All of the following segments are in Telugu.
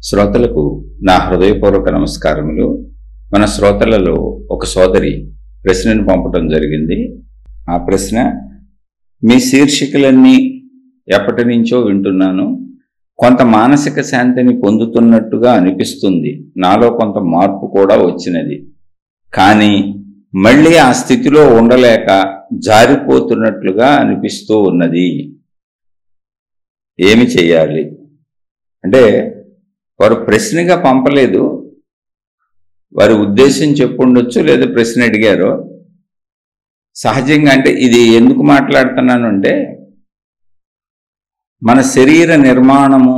శ్రోతలకు నా హృదయపూర్వక నమస్కారములు. మన శ్రోతలలో ఒక సోదరి ప్రశ్నను పంపడం జరిగింది. ఆ ప్రశ్న, మీ శీర్షికలన్నీ ఎప్పటి నుంచో వింటున్నాను, కొంత మానసిక శాంతిని పొందుతున్నట్టుగా అనిపిస్తుంది, నాలో కొంత మార్పు కూడా వచ్చినది, కానీ మళ్ళీ ఆ స్థితిలో ఉండలేక జారిపోతున్నట్లుగా అనిపిస్తూ ఉన్నది, ఏమి చెయ్యాలి? అంటే వారు ప్రశ్నగా పంపలేదు, వారి ఉద్దేశం చెప్పుండొచ్చు, లేదా ప్రశ్న అడిగారు. సహజంగా అంటే ఇది ఎందుకు మాట్లాడుతున్నాను అంటే, మన శరీర నిర్మాణము,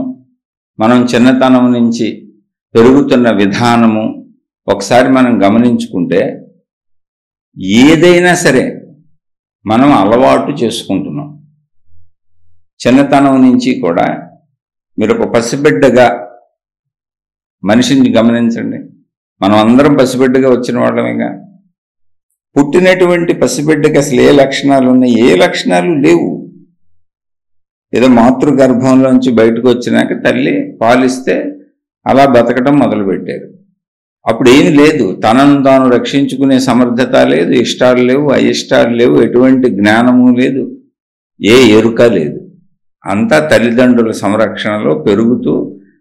మనం చిన్నతనం నుంచి పెరుగుతున్న విధానము ఒకసారి మనం గమనించుకుంటే, ఏదైనా సరే మనం అలవాటు చేసుకుంటున్నాం. చిన్నతనం నుంచి కూడా మీరు ఒక పసిబిడ్డగా మనిషిని గమనించండి. మనం అందరం పసిబిడ్డగా వచ్చిన వాళ్ళమేగా. పుట్టినటువంటి పసిబిడ్డకి అసలు ఏ లక్షణాలు ఉన్నాయి? ఏ లక్షణాలు లేవు. ఏదో మాతృగర్భంలోంచి బయటకు వచ్చినాక తల్లి పాలిస్తే అలా బతకటం మొదలుపెట్టారు. అప్పుడు ఏమి లేదు, తనను తాను రక్షించుకునే సమర్థత లేదు, ఇష్టాలు లేవు, అయిష్టాలు లేవు, ఎటువంటి జ్ఞానము లేదు, ఏ ఎరుక లేదు. అంతా తల్లిదండ్రుల సంరక్షణలో పెరుగుతూ,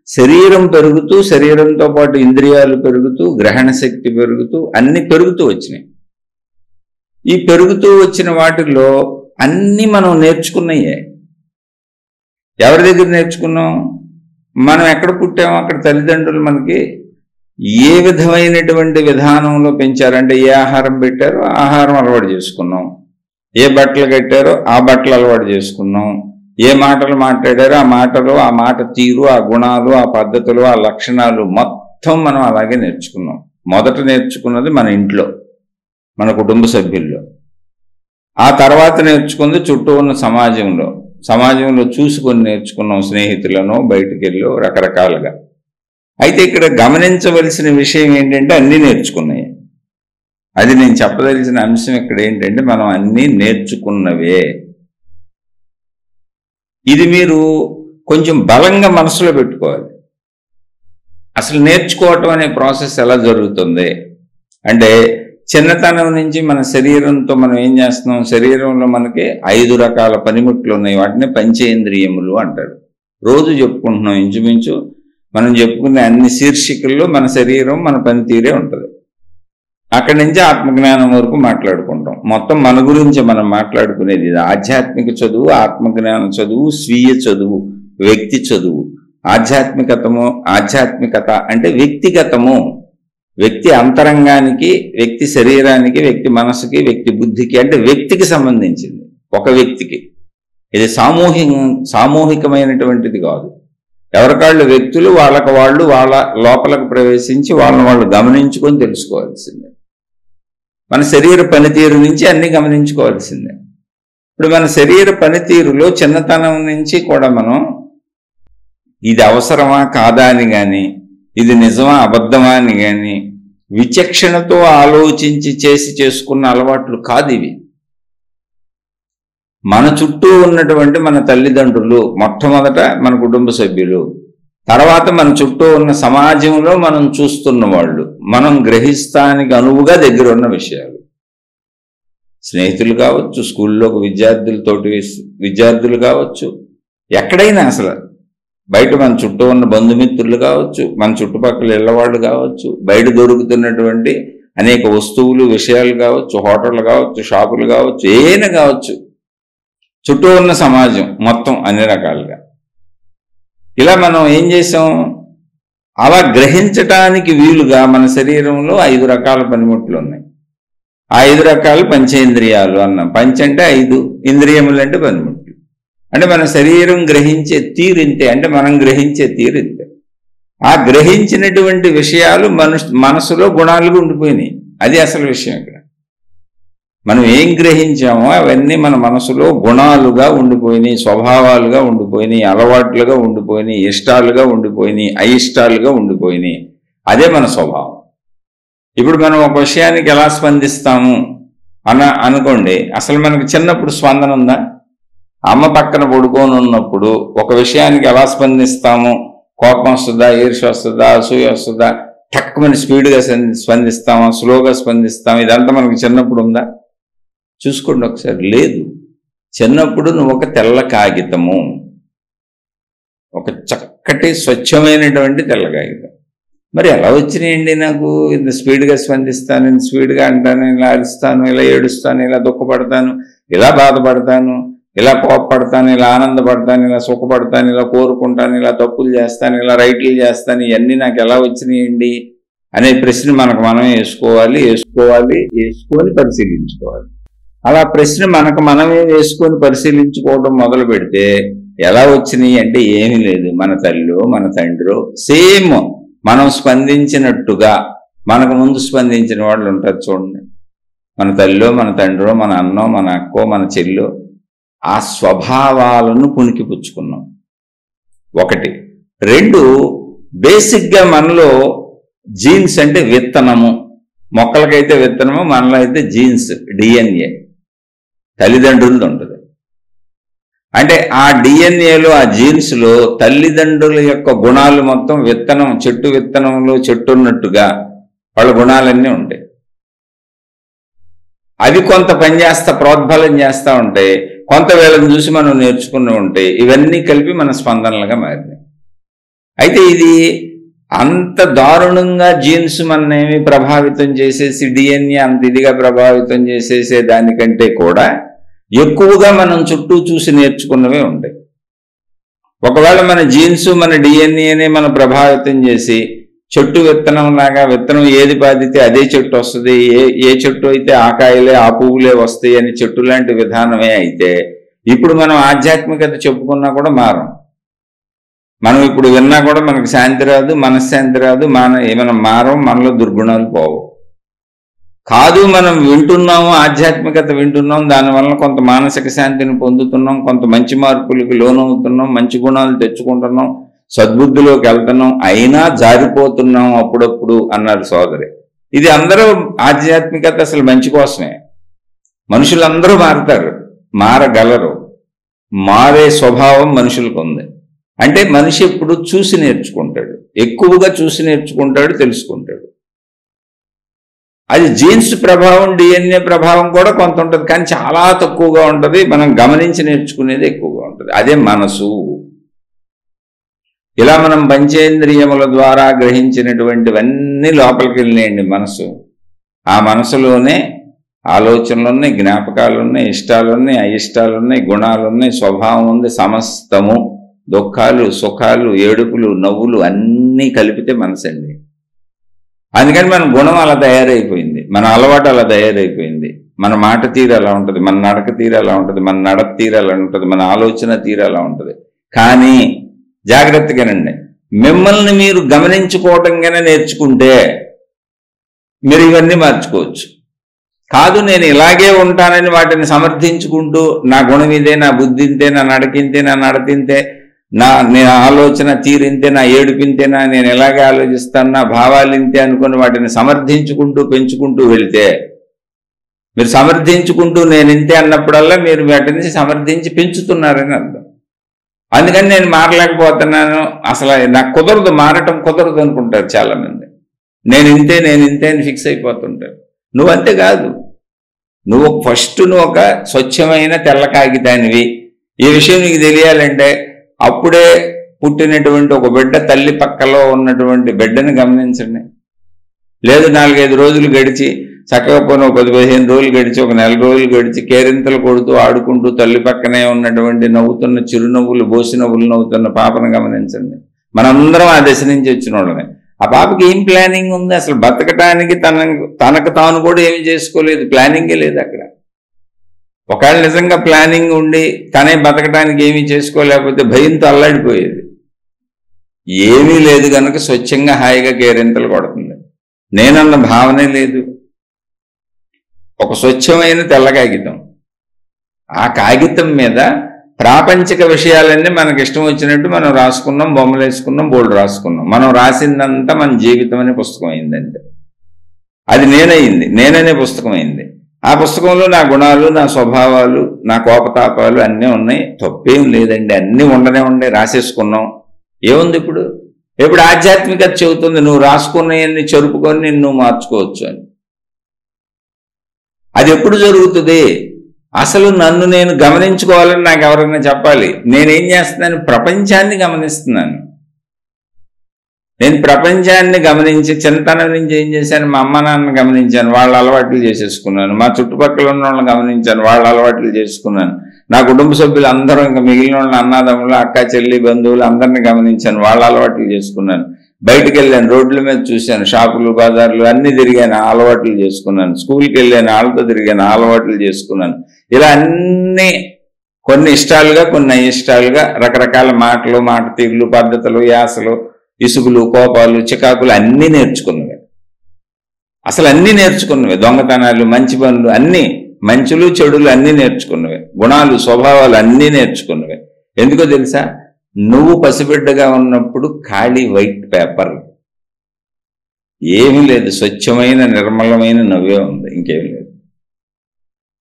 శరీరం పెరుగుతూ, శరీరంతో పాటు ఇంద్రియాలు పెరుగుతూ, గ్రహణ శక్తి పెరుగుతూ, అన్ని పెరుగుతూ వచ్చినాయి. ఈ పెరుగుతూ వచ్చిన వాటిల్లో అన్నీ మనం నేర్చుకున్నాయే. ఎవరి దగ్గర నేర్చుకున్నాం? మనం ఎక్కడ పుట్టామో అక్కడ తల్లిదండ్రులు మనకి ఏ విధమైనటువంటి విధానంలో పెంచారంటే, ఏ ఆహారం పెట్టారో ఆహారం అలవాటు చేసుకున్నాం, ఏ బట్టలు కట్టారో ఆ బట్టలు అలవాటు చేసుకున్నాం, ఏ మాటలు మాట్లాడారో ఆ మాటలు, ఆ మాట తీరు, ఆ గుణాలు, ఆ పద్ధతులు, ఆ లక్షణాలు మొత్తం మనం అలాగే నేర్చుకున్నాం. మొదట నేర్చుకున్నది మన ఇంట్లో, మన కుటుంబ సభ్యుల్లో. ఆ తర్వాత నేర్చుకుంది చుట్టూ ఉన్న సమాజంలో చూసుకొని నేర్చుకున్నాం, స్నేహితులను, బయటికి వెళ్ళి రకరకాలుగా. అయితే ఇక్కడ గమనించవలసిన విషయం ఏంటంటే, అన్నీ నేర్చుకున్నాయి. అది నేను చెప్పదలిసిన అంశం ఇక్కడ ఏంటంటే, మనం అన్నీ నేర్చుకున్నవే. ఇది మీరు కొంచెం బలంగా మనసులో పెట్టుకోవాలి. అసలు నేర్చుకోవటం అనే ప్రాసెస్ ఎలా జరుగుతుంది అంటే, చిన్నతనం నుంచి మన శరీరంతో మనం ఏం చేస్తున్నాం? శరీరంలో మనకి 5 రకాల పనిముట్లు ఉన్నాయి. వాటిని పంచేంద్రియములు అంటారు. రోజు చెప్పుకుంటున్నాం. ఇంచుమించు మనం చెప్పుకునే అన్ని శీర్షికల్లో మన శరీరం, మన పనితీరే ఉంటుంది. అక్కడి నుంచి ఆత్మజ్ఞానం వరకు మాట్లాడుకుంటాం. మొత్తం మన గురించి మనం మాట్లాడుకునేది ఇది. ఆధ్యాత్మిక చదువు, ఆత్మజ్ఞాన చదువు, స్వీయ చదువు, వ్యక్తి చదువు. ఆధ్యాత్మికత అంటే వ్యక్తిగతము, వ్యక్తి అంతరంగానికి, వ్యక్తి శరీరానికి, వ్యక్తి మనసుకి, వ్యక్తి బుద్ధికి, అంటే వ్యక్తికి సంబంధించింది, ఒక వ్యక్తికి. ఇది సామూహికమైనటువంటిది కాదు. ఎవరికాళ్ళు వ్యక్తులు వాళ్ళకు వాళ్ళు వాళ్ళ లోపలకు ప్రవేశించి వాళ్ళని వాళ్ళు గమనించుకొని తెలుసుకోవాల్సిందే. మన శరీర పనితీరు నుంచి అన్ని గమనించుకోవాల్సిందే. ఇప్పుడు మన శరీర పనితీరులో చిన్నతనం నుంచి కూడా మనం ఇది అవసరమా కాదా అని కానీ, ఇది నిజమా అబద్ధమా అని కానీ విచక్షణతో ఆలోచించి చేసుకున్న అలవాట్లు కాదు ఇవి. మన చుట్టూ ఉన్నటువంటి మన తల్లిదండ్రులు, మొట్టమొదట మన కుటుంబ సభ్యులు, తర్వాత మన చుట్టూ ఉన్న సమాజంలో మనం చూస్తున్న వాళ్ళు, మనం గ్రహిస్తానికి అనువుగా దగ్గర ఉన్న విషయాలు. స్నేహితులు కావచ్చు, స్కూల్లోకి విద్యార్థులు కావచ్చు, ఎక్కడైనా అసలు బయట మన చుట్టూ ఉన్న బంధుమిత్రులు కావచ్చు, మన చుట్టుపక్కల ఇళ్లవాళ్ళు కావచ్చు, బయట దొరుకుతున్నటువంటి అనేక వస్తువులు, విషయాలు కావచ్చు, హోటళ్ళు కావచ్చు, షాపులు కావచ్చు, ఏదైనా కావచ్చు, చుట్టూ ఉన్న సమాజం మొత్తం అన్ని రకాలుగా. ఇలా మనం ఏం చేసాం? అలా గ్రహించటానికి వీలుగా మన శరీరంలో 5 రకాల పనిముట్లు ఉన్నాయి. ఆ 5 రకాలు పంచేంద్రియాలు అన్నాం. పంచ అంటే 5, ఇంద్రియములు అంటే పనిముట్లు. అంటే మన శరీరం గ్రహించే తీరు ఇంతే, అంటే మనం గ్రహించే తీరు ఇంతే. ఆ గ్రహించినటువంటి విషయాలు మనసులో గుణాలుగా ఉండిపోయినాయి. అది అసలు విషయం. ఇక్కడ మనం ఏం గ్రహించామో అవన్నీ మన మనసులో గుణాలుగా ఉండిపోయినాయి, స్వభావాలుగా ఉండిపోయినాయి, అలవాట్లుగా ఉండిపోయినాయి, ఇష్టాలుగా ఉండిపోయినాయి, అయిష్టాలుగా ఉండిపోయినాయి. అదే మన స్వభావం. ఇప్పుడు మనం ఒక విషయానికి ఎలా స్పందిస్తాము అనుకోండి. అసలు మనకు చిన్నప్పుడు స్పందన ఉందా? అమ్మ పక్కన పడుకొని ఉన్నప్పుడు ఒక విషయానికి ఎలా స్పందిస్తాము? కోపం వస్తుందా, ఈర్ష్య వస్తుందా, అసూయ వస్తుందా, టక్కుమని స్పీడ్గా స్పందిస్తామా, స్లోగా స్పందిస్తాం? ఇదంతా మనకు చిన్నప్పుడు ఉందా? చూసుకోండి ఒకసారి. లేదు. చిన్నప్పుడు నువ్వు ఒక తెల్ల కాగితము, ఒక చక్కటి స్వచ్ఛమైనటువంటి తెల్ల కాగితం. మరి ఎలా వచ్చినాయండి నాకు? ఇంత స్పీడ్గా స్పందిస్తాను, ఇంత స్పీడ్గా అంటాను, ఇలా అరుస్తాను, ఇలా ఏడుస్తాను, ఇలా దుఃఖపడతాను, ఇలా బాధపడతాను, ఇలా కోపపడతాను, ఇలా ఆనందపడతాను, ఇలా సుఖపడతాను, ఇలా కోరుకుంటాను, ఇలా తప్పులు చేస్తాను, ఇలా రైట్లు చేస్తాను, ఇవన్నీ నాకు ఎలా వచ్చినాయండి అనే ప్రశ్న మనకు మనం వేసుకొని పరిశీలించుకోవాలి. అలా ప్రశ్న మనకు మనమే వేసుకొని పరిశీలించుకోవడం మొదలు పెడితే ఎలా వచ్చినాయి అంటే ఏమీ లేదు. మన తల్లి మన తండ్రి సేమ్ మనం స్పందించినట్టుగా మనకు ముందు స్పందించిన వాళ్ళు ఉంటారు చూడండి. మన తల్లి మన తండ్రి మన అన్నో మన అక్కో మన చెల్లో ఆ స్వభావాలను పుణికిపుచ్చుకున్నాం. ఒకటి. రెండు, బేసిక్గా మనలో జీన్స్ అంటే విత్తనము. మొక్కలకైతే విత్తనము, మనలో అయితే జీన్స్, డిఎన్ఏ తల్లిదండ్రులది ఉంటుంది. అంటే ఆ డిఎన్ఏలో ఆ జీన్స్లో తల్లిదండ్రుల యొక్క గుణాలు మొత్తం విత్తనం, చెట్టు విత్తనంలో చెట్టు ఉన్నట్టుగా వాళ్ళ గుణాలన్నీ ఉంటాయి. అవి కొంత పనిచేస్తా ప్రోద్బలం చేస్తూ ఉంటాయి, కొంత వేళను చూసి మనం నేర్చుకుని ఉంటాయి. ఇవన్నీ కలిపి మన స్పందనలుగా మారినాయి. అయితే ఇది అంత దారుణంగా జీన్స్ మననేమి ప్రభావితం చేసేసి డిఎన్ఏ అంత ఇదిగా ప్రభావితం చేసేసే దానికంటే కూడా ఎక్కువగా మనం చుట్టూ చూసి నేర్చుకున్నవే ఉంటాయి. ఒకవేళ మన జీన్స్ మన డిఎన్ఏనే మనం ప్రభావితం చేసి చెట్టు విత్తనం లాగా, విత్తనం ఏది బాధితే అదే చెట్టు వస్తుంది, ఏ చెట్టు అయితే ఆ కాయలే ఆ పువ్వులే వస్తాయి అని చెట్టు లాంటి విధానమే అయితే ఇప్పుడు మనం ఆధ్యాత్మికత చెప్పుకున్నా కూడా మారం. మనం ఇప్పుడు విన్నా కూడా మనకు శాంతి రాదు, మనశ్శాంతి రాదు, మనం మారం, మనలో దుర్గుణాలు పోవు. కాదు, మనం వింటున్నాము, ఆధ్యాత్మికత వింటున్నాం, దానివల్ల కొంత మానసిక శాంతిని పొందుతున్నాం, కొంత మంచి మార్పులకు లోనవుతున్నాం, మంచి గుణాలు తెచ్చుకుంటున్నాం, సద్బుద్ధిలోకి వెళ్తున్నాం, అయినా జారిపోతున్నాం అప్పుడప్పుడు అన్నారు సోదరి. ఇది అందరూ ఆధ్యాత్మికత అసలు మంచి కోసమే. మనుషులందరూ మారుతారు, మారగలరు. మారే స్వభావం మనుషులకు ఉంది. అంటే మనిషి ఎప్పుడు చూసి నేర్చుకుంటాడు, ఎక్కువగా చూసి నేర్చుకుంటాడు, తెలుసుకుంటాడు. అది జీన్స్ ప్రభావం, డిఎన్ఏ ప్రభావం కూడా కొంత ఉంటుంది, కానీ చాలా తక్కువగా ఉంటుంది. మనం గమనించి నేర్చుకునేది ఎక్కువగా ఉంటుంది. అదే మనసు. ఇలా మనం పంచేంద్రియముల ద్వారా గ్రహించినటువంటివన్నీ లోపలికి వెళ్ళినాయండి మనసు. ఆ మనసులోనే ఆలోచనలున్నాయి, జ్ఞాపకాలున్నాయి, ఇష్టాలున్నాయి, అయిష్టాలున్నాయి, గుణాలున్నాయి, స్వభావం ఉంది, సమస్తము దుఃఖాలు, సుఖాలు, ఏడుపులు, నవ్వులు అన్నీ కలిపితే మనసు అండి. అందుకని మన గుణం అలా తయారైపోయింది, మన అలవాటు అలా తయారైపోయింది, మన మాట తీరు అలా ఉంటుంది, మన నడక తీరు అలా ఉంటుంది, మన నడక తీరు అలా ఉంటుంది, మన ఆలోచన తీరు అలా ఉంటుంది. కానీ జాగ్రత్తగానండి, మిమ్మల్ని మీరు గమనించుకోవటంగానే నేర్చుకుంటే మీరు ఇవన్నీ మార్చుకోవచ్చు. కాదు నేను ఇలాగే ఉంటానని వాటిని సమర్థించుకుంటూ నా గుణం ఇదే, నా బుద్ధి ఇంతే, నా నడకింతే, నా నడతింతే, నేను ఆలోచన తీరింతే, నా ఏడుపింతేనా, నేను ఎలాగే ఆలోచిస్తాను, నా భావాలు ఇంతే అనుకుని వాటిని సమర్థించుకుంటూ పెంచుకుంటూ వెళితే, మీరు సమర్థించుకుంటూ నేను ఇంతే అన్నప్పుడల్లా మీరు వాటిని సమర్థించి పెంచుతున్నారని అర్థం. అందుకని నేను మారలేకపోతున్నాను, అసలు నాకు కుదరదు, మారటం కుదరదు అనుకుంటారు చాలామంది. నేను ఇంతే అని ఫిక్స్ అయిపోతుంటారు. నువ్వంతే కాదు, నువ్వు ఫస్ట్ నువ్వు ఒక స్వచ్ఛమైన తెల్ల కాగితానివి. ఈ విషయం నీకు తెలియాలంటే అప్పుడే పుట్టినటువంటి ఒక బిడ్డ తల్లి పక్కలో ఉన్నటువంటి బిడ్డను గమనించండి. లేదు 4-5 రోజులు గడిచి చక్కగా పోయిన 10-15 రోజులు గడిచి, ఒక 1 నెల రోజులు గడిచి కేరింతలు కొడుతూ ఆడుకుంటూ తల్లి పక్కనే ఉన్నటువంటి నవ్వుతున్న చిరునవ్వులు, బోసి నవ్వులు నవ్వుతున్న పాపను గమనించండి. మనందరం ఆ దశ నుంచి వచ్చిన వాళ్ళమే. ఆ పాపకి ఏం ప్లానింగ్ ఉంది? అసలు బతకటానికి తనకు తాను కూడా ఏమి చేసుకోలేదు, ప్లానింగే లేదు అక్కడ. ఒకవేళ నిజంగా ప్లానింగ్ ఉండి తనే బతకడానికి ఏమీ చేసుకోలేకపోతే భయంతో అల్లాడిపోయేది. ఏమీ లేదు కనుక స్వచ్ఛంగా హాయిగా కేరింతలు కొడుతుంది. నేనన్న భావనే లేదు. ఒక స్వచ్ఛమైన తెల్ల కాగితం, ఆ కాగితం మీద ప్రాపంచిక విషయాలన్నీ మనకి ఇష్టం వచ్చినట్టు మనం రాసుకున్నాం, బొమ్మలు వేసుకున్నాం, బోర్డు రాసుకున్నాం. మనం రాసిందంతా మన జీవితం అనే పుస్తకం అయిందంటే అది నేననే పుస్తకం అయింది. ఆ పుస్తకంలో నా గుణాలు, నా స్వభావాలు, నా కోపతాపాలు అన్నీ ఉన్నాయి. తప్పేం లేదండి, అన్నీ ఉండనే రాసేసుకున్నాం. ఏముంది ఇప్పుడు? ఇప్పుడు ఆధ్యాత్మికత చెబుతుంది నువ్వు రాసుకున్నవన్నీ చెరుపుకొని నిన్ను మార్చుకోవచ్చు అని. అది ఎప్పుడు జరుగుతుంది? అసలు నన్ను నేను గమనించుకోవాలని నాకు ఎవరైనా చెప్పాలి. నేనేం చేస్తున్నాను? ప్రపంచాన్ని గమనిస్తున్నాను. నేను ప్రపంచాన్ని గమనించి చిన్నతనం నుంచి ఏం చేశాను? మా అమ్మ నాన్నని గమనించాను, వాళ్ళ అలవాట్లు చేసేసుకున్నాను. మా చుట్టుపక్కల ఉన్న వాళ్ళని గమనించాను, వాళ్ళ అలవాట్లు చేసుకున్నాను. నా కుటుంబ సభ్యులు అందరూ, ఇంకా మిగిలిన వాళ్ళని అన్నదమ్ములు, అక్క చెల్లి, బంధువులు అందరినీ గమనించాను, వాళ్ళ అలవాట్లు చేసుకున్నాను. బయటకు వెళ్ళాను, రోడ్ల మీద చూశాను, షాపులు బజార్లు అన్నీ తిరిగాను, అలవాట్లు చేసుకున్నాను. స్కూల్కి వెళ్ళాను, వాళ్ళతో తిరిగాను, అలవాట్లు చేసుకున్నాను. ఇలా అన్నీ కొన్ని ఇష్టాలుగా కొన్ని అయిష్టాలుగా రకరకాల మాటలు, మాట తీరులు, పద్ధతులు, యాసలు, ఇసుగులు, కోపాలు, చికాకులు అన్నీ నేర్చుకున్నవే. అసలు అన్నీ నేర్చుకున్నవే. దొంగతనాలు, మంచి పనులు అన్నీ, మంచులు చెడులు అన్నీ నేర్చుకున్నవే. గుణాలు, స్వభావాలు అన్నీ నేర్చుకున్నవే. ఎందుకో తెలుసా? నువ్వు పసిబిడ్డగా ఉన్నప్పుడు ఖాళీ వైట్ పేపర్, ఏమీ లేదు, స్వచ్ఛమైన నిర్మలమైన నవ్వే ఉంది, ఇంకేమీ లేదు.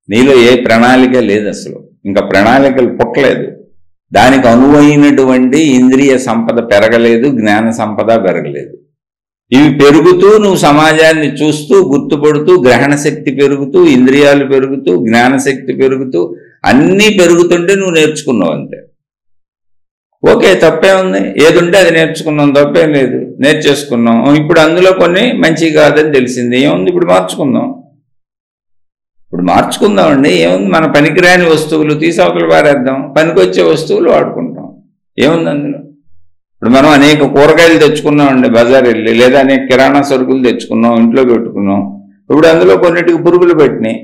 నీలో ఏ ప్రణాళిక లేదు, అసలు ఇంకా ప్రణాళికలు పుట్టలేదు. దానికి అనువైనటువంటి ఇంద్రియ సంపద పెరగలేదు, జ్ఞాన సంపద పెరగలేదు. ఇవి పెరుగుతూ నువ్వు సమాజాన్ని చూస్తూ గుర్తుపడుతూ గ్రహణ శక్తి పెరుగుతూ, ఇంద్రియాలు పెరుగుతూ, జ్ఞానశక్తి పెరుగుతూ అన్నీ పెరుగుతుంటే నువ్వు నేర్చుకున్నావు అంతే. ఓకే, తప్పే ఉంది, ఏదుంటే అది నేర్చుకున్నాం, తప్పేం లేదు, నేర్చేసుకున్నాం. ఇప్పుడు అందులో కొన్ని మంచి కాదని తెలిసింది, ఏముంది ఇప్పుడు మార్చుకుందాం. ఇప్పుడు మార్చుకుందామండి, ఏముంది? మన పనికిరాని వస్తువులు తీసి అవతల పారేద్దాం, పనికొచ్చే వస్తువులు వాడుకుంటాం, ఏముంది అందులో? ఇప్పుడు మనం అనేక కూరగాయలు తెచ్చుకున్నామండి బజార్ వెళ్ళి, లేదా అనేక కిరాణా సరుకులు తెచ్చుకున్నాం, ఇంట్లో పెట్టుకున్నాం. ఇప్పుడు అందులో కొన్నిటికి పురుగులు పెట్టినాయి.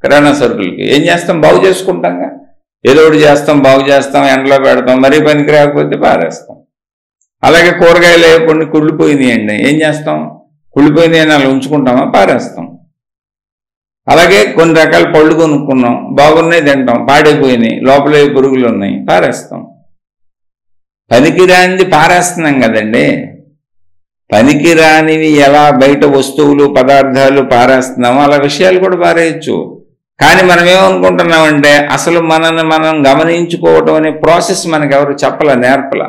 కిరాణా సరుకులకి ఏం చేస్తాం? బాగు చేసుకుంటాంగా, ఏదో ఒకటి చేస్తాం, బాగు చేస్తాం, ఎండలో పెడతాం, మరీ పనికి రాకపోతే పారేస్తాం. అలాగే కూరగాయలు కొన్ని కుళ్ళిపోయినాయి అండి, ఏం చేస్తాం? కుళ్ళిపోయినాయి అని అలా ఉంచుకుంటామా? పారేస్తాం. అలాగే కొన్ని రకాల పళ్ళు కొనుక్కున్నాం, బాగున్నాయి తింటాం, పాడైపోయినాయి, లోపల పురుగులు ఉన్నాయి, పారేస్తాం. పనికిరానిది పారేస్తున్నాం కదండి. పనికిరానివి ఎలా బయట వస్తువులు, పదార్థాలు పారేస్తున్నామో అలా విషయాలు కూడా పారేయచ్చు. కానీ మనం ఏమనుకుంటున్నామంటే అసలు మనల్ని మనం గమనించుకోవటం అనే ప్రాసెస్ మనకు ఎవరు చెప్పలా, నేర్పలా.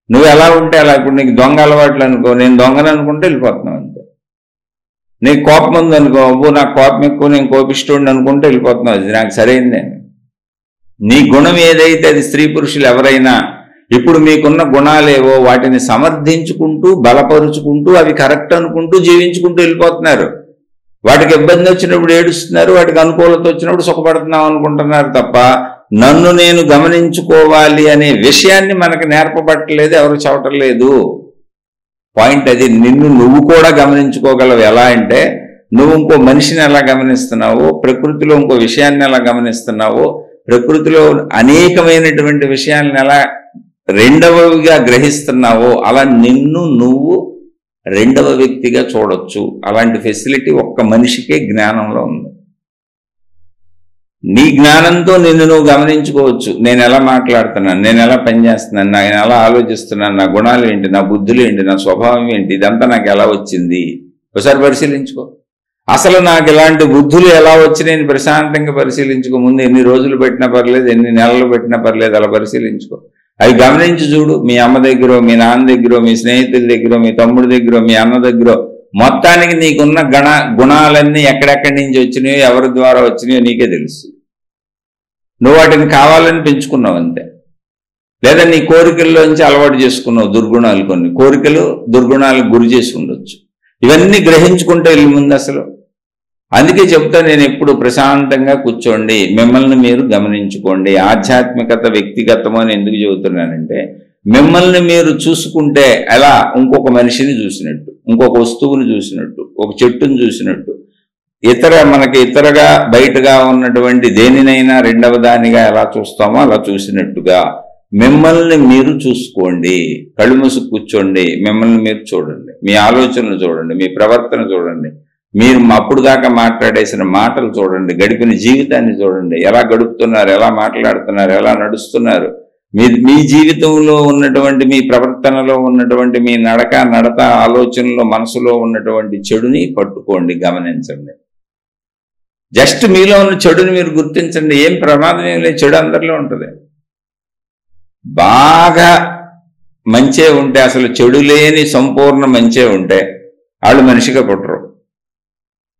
నువ్వు ఎలా ఉంటే అలా. ఇప్పుడు నీకు దొంగ అలవాట్లు అనుకో, నేను దొంగను అనుకుంటే వెళ్ళిపోతున్నావు అంతే. నీకు కోపం ఉంది అనుకో, అబ్బో నాకు కోపం ఎక్కువ, నేను కోపిష్టోడిని అనుకుంటే వెళ్ళిపోతున్నావు, అది నాకు సరైందే. నీ గుణం ఏదైతే అది స్త్రీ పురుషులు ఎవరైనా ఇప్పుడు మీకున్న గుణాలేవో వాటిని సమర్థించుకుంటూ బలపరుచుకుంటూ అవి కరెక్ట్ అనుకుంటూ జీవించుకుంటూ వెళ్ళిపోతున్నారు. వాటికి ఇబ్బంది వచ్చినప్పుడు ఏడుస్తున్నారు, వాటికి అనుకూలత వచ్చినప్పుడు సుఖపడుతున్నాం అనుకుంటున్నారు తప్ప నన్ను నేను గమనించుకోవాలి అనే విషయాన్ని మనకు నేర్పబట్టలేదు, ఎవరు చెప్పటం లేదు. పాయింట్ అది. నిన్ను నువ్వు కూడా గమనించుకోగలవు. ఎలా అంటే నువ్వు ఇంకో మనిషిని ఎలా గమనిస్తున్నావో, ప్రకృతిలో ఇంకో విషయాన్ని ఎలా గమనిస్తున్నావో, ప్రకృతిలో అనేకమైనటువంటి విషయాలను ఎలా రెండవవిగా గ్రహిస్తున్నావో అలా నిన్ను నువ్వు రెండవ వ్యక్తిగా చూడొచ్చు. అలాంటి ఫెసిలిటీ ఒక్క మనిషికే జ్ఞానంలో ఉంది. నీ జ్ఞానంతో నిన్ను నువ్వు గమనించుకోవచ్చు. నేను ఎలా మాట్లాడుతున్నాను, నేను ఎలా పనిచేస్తున్నాను, నేను ఎలా ఆలోచిస్తున్నాను, నా గుణాలు ఏంటి, నా బుద్ధులు ఏంటి, నా స్వభావం ఏంటి, ఇదంతా నాకు ఎలా వచ్చింది ఒకసారి పరిశీలించుకో. అసలు నాకు ఇలాంటి బుద్ధులు ఎలా వచ్చినాయని ప్రశాంతంగా పరిశీలించుకో. ముందు ఎన్ని రోజులు పెట్టినా పర్లేదు, ఎన్ని నెలలు పెట్టినా పర్లేదు, అలా పరిశీలించుకో. అవి గమనించి చూడు. మీ అమ్మ దగ్గర, మీ నాన్న దగ్గర, మీ స్నేహితుల దగ్గర, మీ తమ్ముడి దగ్గర, మీ అన్న దగ్గర, మొత్తానికి నీకున్న గుణాలన్నీ ఎక్కడెక్కడి నుంచి వచ్చినాయో, ఎవరి ద్వారా వచ్చినాయో నీకే తెలుసు. నువ్వు వాటిని కావాలని పెంచుకున్నావు అంతే. లేదా నీ కోరికల్లోంచి అలవాటు చేసుకున్నావు దుర్గుణాలు. కొన్ని కోరికలు దుర్గుణాలకు గురి చేసి ఉండొచ్చు. ఇవన్నీ గ్రహించుకుంటే వెళ్ళి ముందు అసలు. అందుకే చెప్తా నేను ఎప్పుడు ప్రశాంతంగా కూర్చోండి, మిమ్మల్ని మీరు గమనించుకోండి. ఆధ్యాత్మికత వ్యక్తిగతం అని ఎందుకు చెబుతున్నానంటే మిమ్మల్ని మీరు చూసుకుంటే ఎలా ఇంకొక మనిషిని చూసినట్టు, ఇంకొక వస్తువుని చూసినట్టు, ఒక చెట్టును చూసినట్టు, మనకి ఇతరగా బయటగా ఉన్నటువంటి దేనినైనా రెండవ దానిగా ఎలా చూస్తామో అలా చూసినట్టుగా మిమ్మల్ని మీరు చూసుకోండి. కళ్ళు మూసుకు కూర్చోండి, మిమ్మల్ని మీరు చూడండి, మీ ఆలోచనలు చూడండి, మీ ప్రవర్తన చూడండి, మీరు అప్పుడు దాకా మాట్లాడేసిన మాటలు చూడండి, గడిపిన జీవితాన్ని చూడండి, ఎలా గడుపుతున్నారు, ఎలా మాట్లాడుతున్నారు, ఎలా నడుస్తున్నారు, మీ జీవితంలో ఉన్నటువంటి మీ ప్రవర్తనలో ఉన్నటువంటి మీ నడత ఆలోచనలో మనసులో ఉన్నటువంటి చెడుని పట్టుకోండి, గమనించండి. జస్ట్ మీలో ఉన్న చెడుని మీరు గుర్తించండి. ఏం ప్రమాదం ఏం లేదు, చెడు అందరిలో ఉంటుంది. బాగా మంచే ఉంటే, అసలు చెడు లేని సంపూర్ణ మంచే ఉంటే వాళ్ళు మనిషిగా పుట్టరు.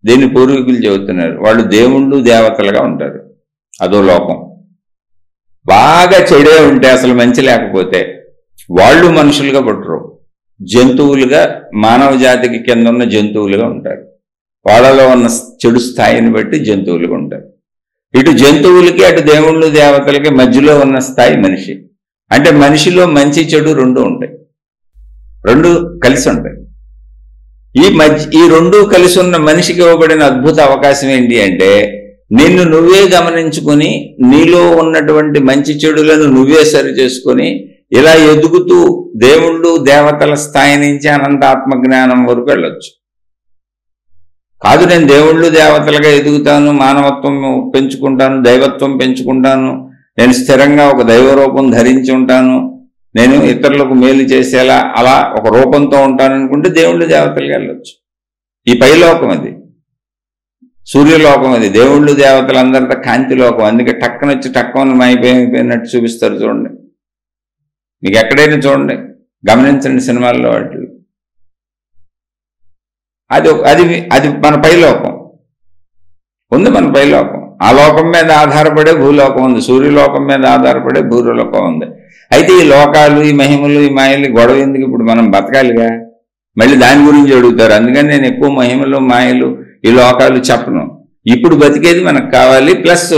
దీన్ని పూర్వీకులు చెబుతున్నారు. వాళ్ళు దేవుళ్ళు దేవతలుగా ఉంటారు. అదో లోకం. బాగా చెడే ఉంటే, అసలు మంచి లేకపోతే వాళ్ళు మనుషులుగా పుట్టరు. జంతువులుగా, మానవ జాతికి కింద ఉన్న జంతువులుగా ఉంటారు. వాళ్ళలో ఉన్న చెడు స్థాయిని బట్టి జంతువులుగా ఉంటారు. ఇటు జంతువులకి అటు దేవుళ్ళు దేవతలకి మధ్యలో ఉన్న స్థాయి మనిషి. అంటే మనిషిలో మంచి చెడు రెండు ఉంటాయి, రెండు కలిసి ఉంటాయి. ఈ రెండు కలిసి ఉన్న మనిషికి ఇవ్వబడిన అద్భుత అవకాశం ఏంటి అంటే, నిన్ను నువ్వే గమనించుకుని నీలో ఉన్నటువంటి మంచి చెడులను నువ్వే సరి చేసుకుని ఇలా ఎదుగుతూ దేవుళ్ళు దేవతల స్థాయి నుంచి అనంత ఆత్మజ్ఞానం వరకు వెళ్ళొచ్చు. కాదు, నేను దేవుళ్ళు దేవతలుగా ఎదుగుతాను, మానవత్వం పెంచుకుంటాను, దైవత్వం పెంచుకుంటాను, నేను స్థిరంగా ఒక దైవ రూపం ధరించి ఉంటాను, నేను ఇతరులకు మేలు చేసేలా అలా ఒక రూపంతో ఉంటాను అనుకుంటే దేవుళ్ళు దేవతలుగా వెళ్ళొచ్చు. ఈ పైలోకం అది, సూర్యలోకం అది. దేవుళ్ళు దేవతలందరితో కాంతి లోకం. అందుకే టక్కనొచ్చి టక్కని మాయిపోయినట్టు చూపిస్తారు. చూడండి, మీకు ఎక్కడైనా చూడండి, గమనించండి సినిమాల్లో వాటిలో. అది మన పైలోకం ఉంది, మన పైలోకం. ఆ లోకం మీద ఆధారపడే భూలోకం ఉంది, సూర్యలోకం మీద ఆధారపడే భూలోకం ఉంది. అయితే ఈ లోకాలు, ఈ మహిమలు, ఈ మాయలు గొడవ ఎందుకు? ఇప్పుడు మనం బతకాలిగా, మళ్ళీ దాని గురించి అడుగుతారు. అందుకని నేను ఎక్కువ మహిమలు, మాయలు, ఈ లోకాలు చెప్పను. ఇప్పుడు బతికేది మనకు కావాలి. ప్లస్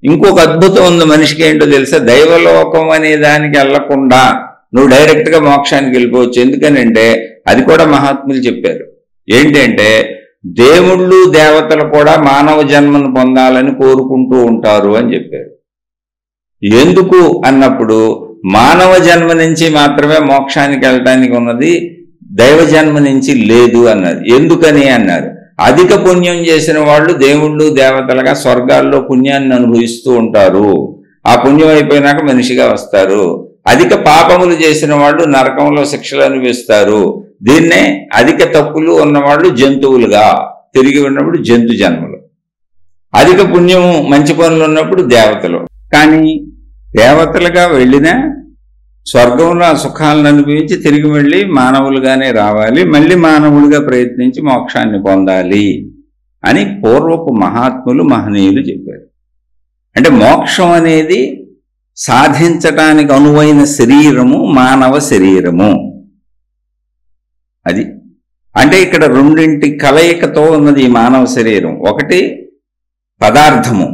ఇంకొక అద్భుతం ఉంది మనిషికి. ఏంటో తెలుసా? దైవలోకం అనే దానికి వెళ్లకుండా నువ్వు డైరెక్ట్గా మోక్షానికి వెళ్ళిపోవచ్చు. ఎందుకనంటే అది కూడా మహాత్ములు చెప్పారు. ఏంటంటే దేవుళ్ళు దేవతలు కూడా మానవ జన్మను పొందాలని కోరుకుంటూ ఉంటారు అని చెప్పారు. ఎందుకు అన్నప్పుడు, మానవ జన్మ నుంచి మాత్రమే మోక్షానికి వెళ్ళటానికి ఉన్నది, దైవ జన్మ నుంచి లేదు అన్నారు. ఎందుకని అన్నారు, అధిక పుణ్యం చేసిన వాళ్ళు దేవుళ్ళు దేవతలుగా స్వర్గాల్లో పుణ్యాన్ని అనుభవిస్తూ ఉంటారు. ఆ పుణ్యం అయిపోయినాక మనిషిగా వస్తారు. అధిక పాపములు చేసిన వాళ్ళు నరకంలో శిక్షలు అనుభవిస్తారు. దీన్నే అధిక తప్పులు ఉన్నవాళ్ళు జంతువులుగా తిరిగి ఉన్నప్పుడు జంతు జన్మలు, అధిక పుణ్యము మంచి పనులు ఉన్నప్పుడు దేవతలు. కానీ దేవతలుగా వెళ్ళినా స్వర్గంలో ఆ సుఖాలను అనుభవించి తిరిగి వెళ్ళి మానవులుగానే రావాలి, మళ్ళీ మానవులుగా ప్రయత్నించి మోక్షాన్ని పొందాలి అని పూర్వపు మహాత్ములు, మహనీయులు చెప్పారు. అంటే మోక్షం అనేది సాధించటానికి అనువైన శరీరము మానవ శరీరము. అది అంటే ఇక్కడ రెండింటి కలయికతో ఉన్నది ఈ మానవ శరీరం. ఒకటి పదార్థము,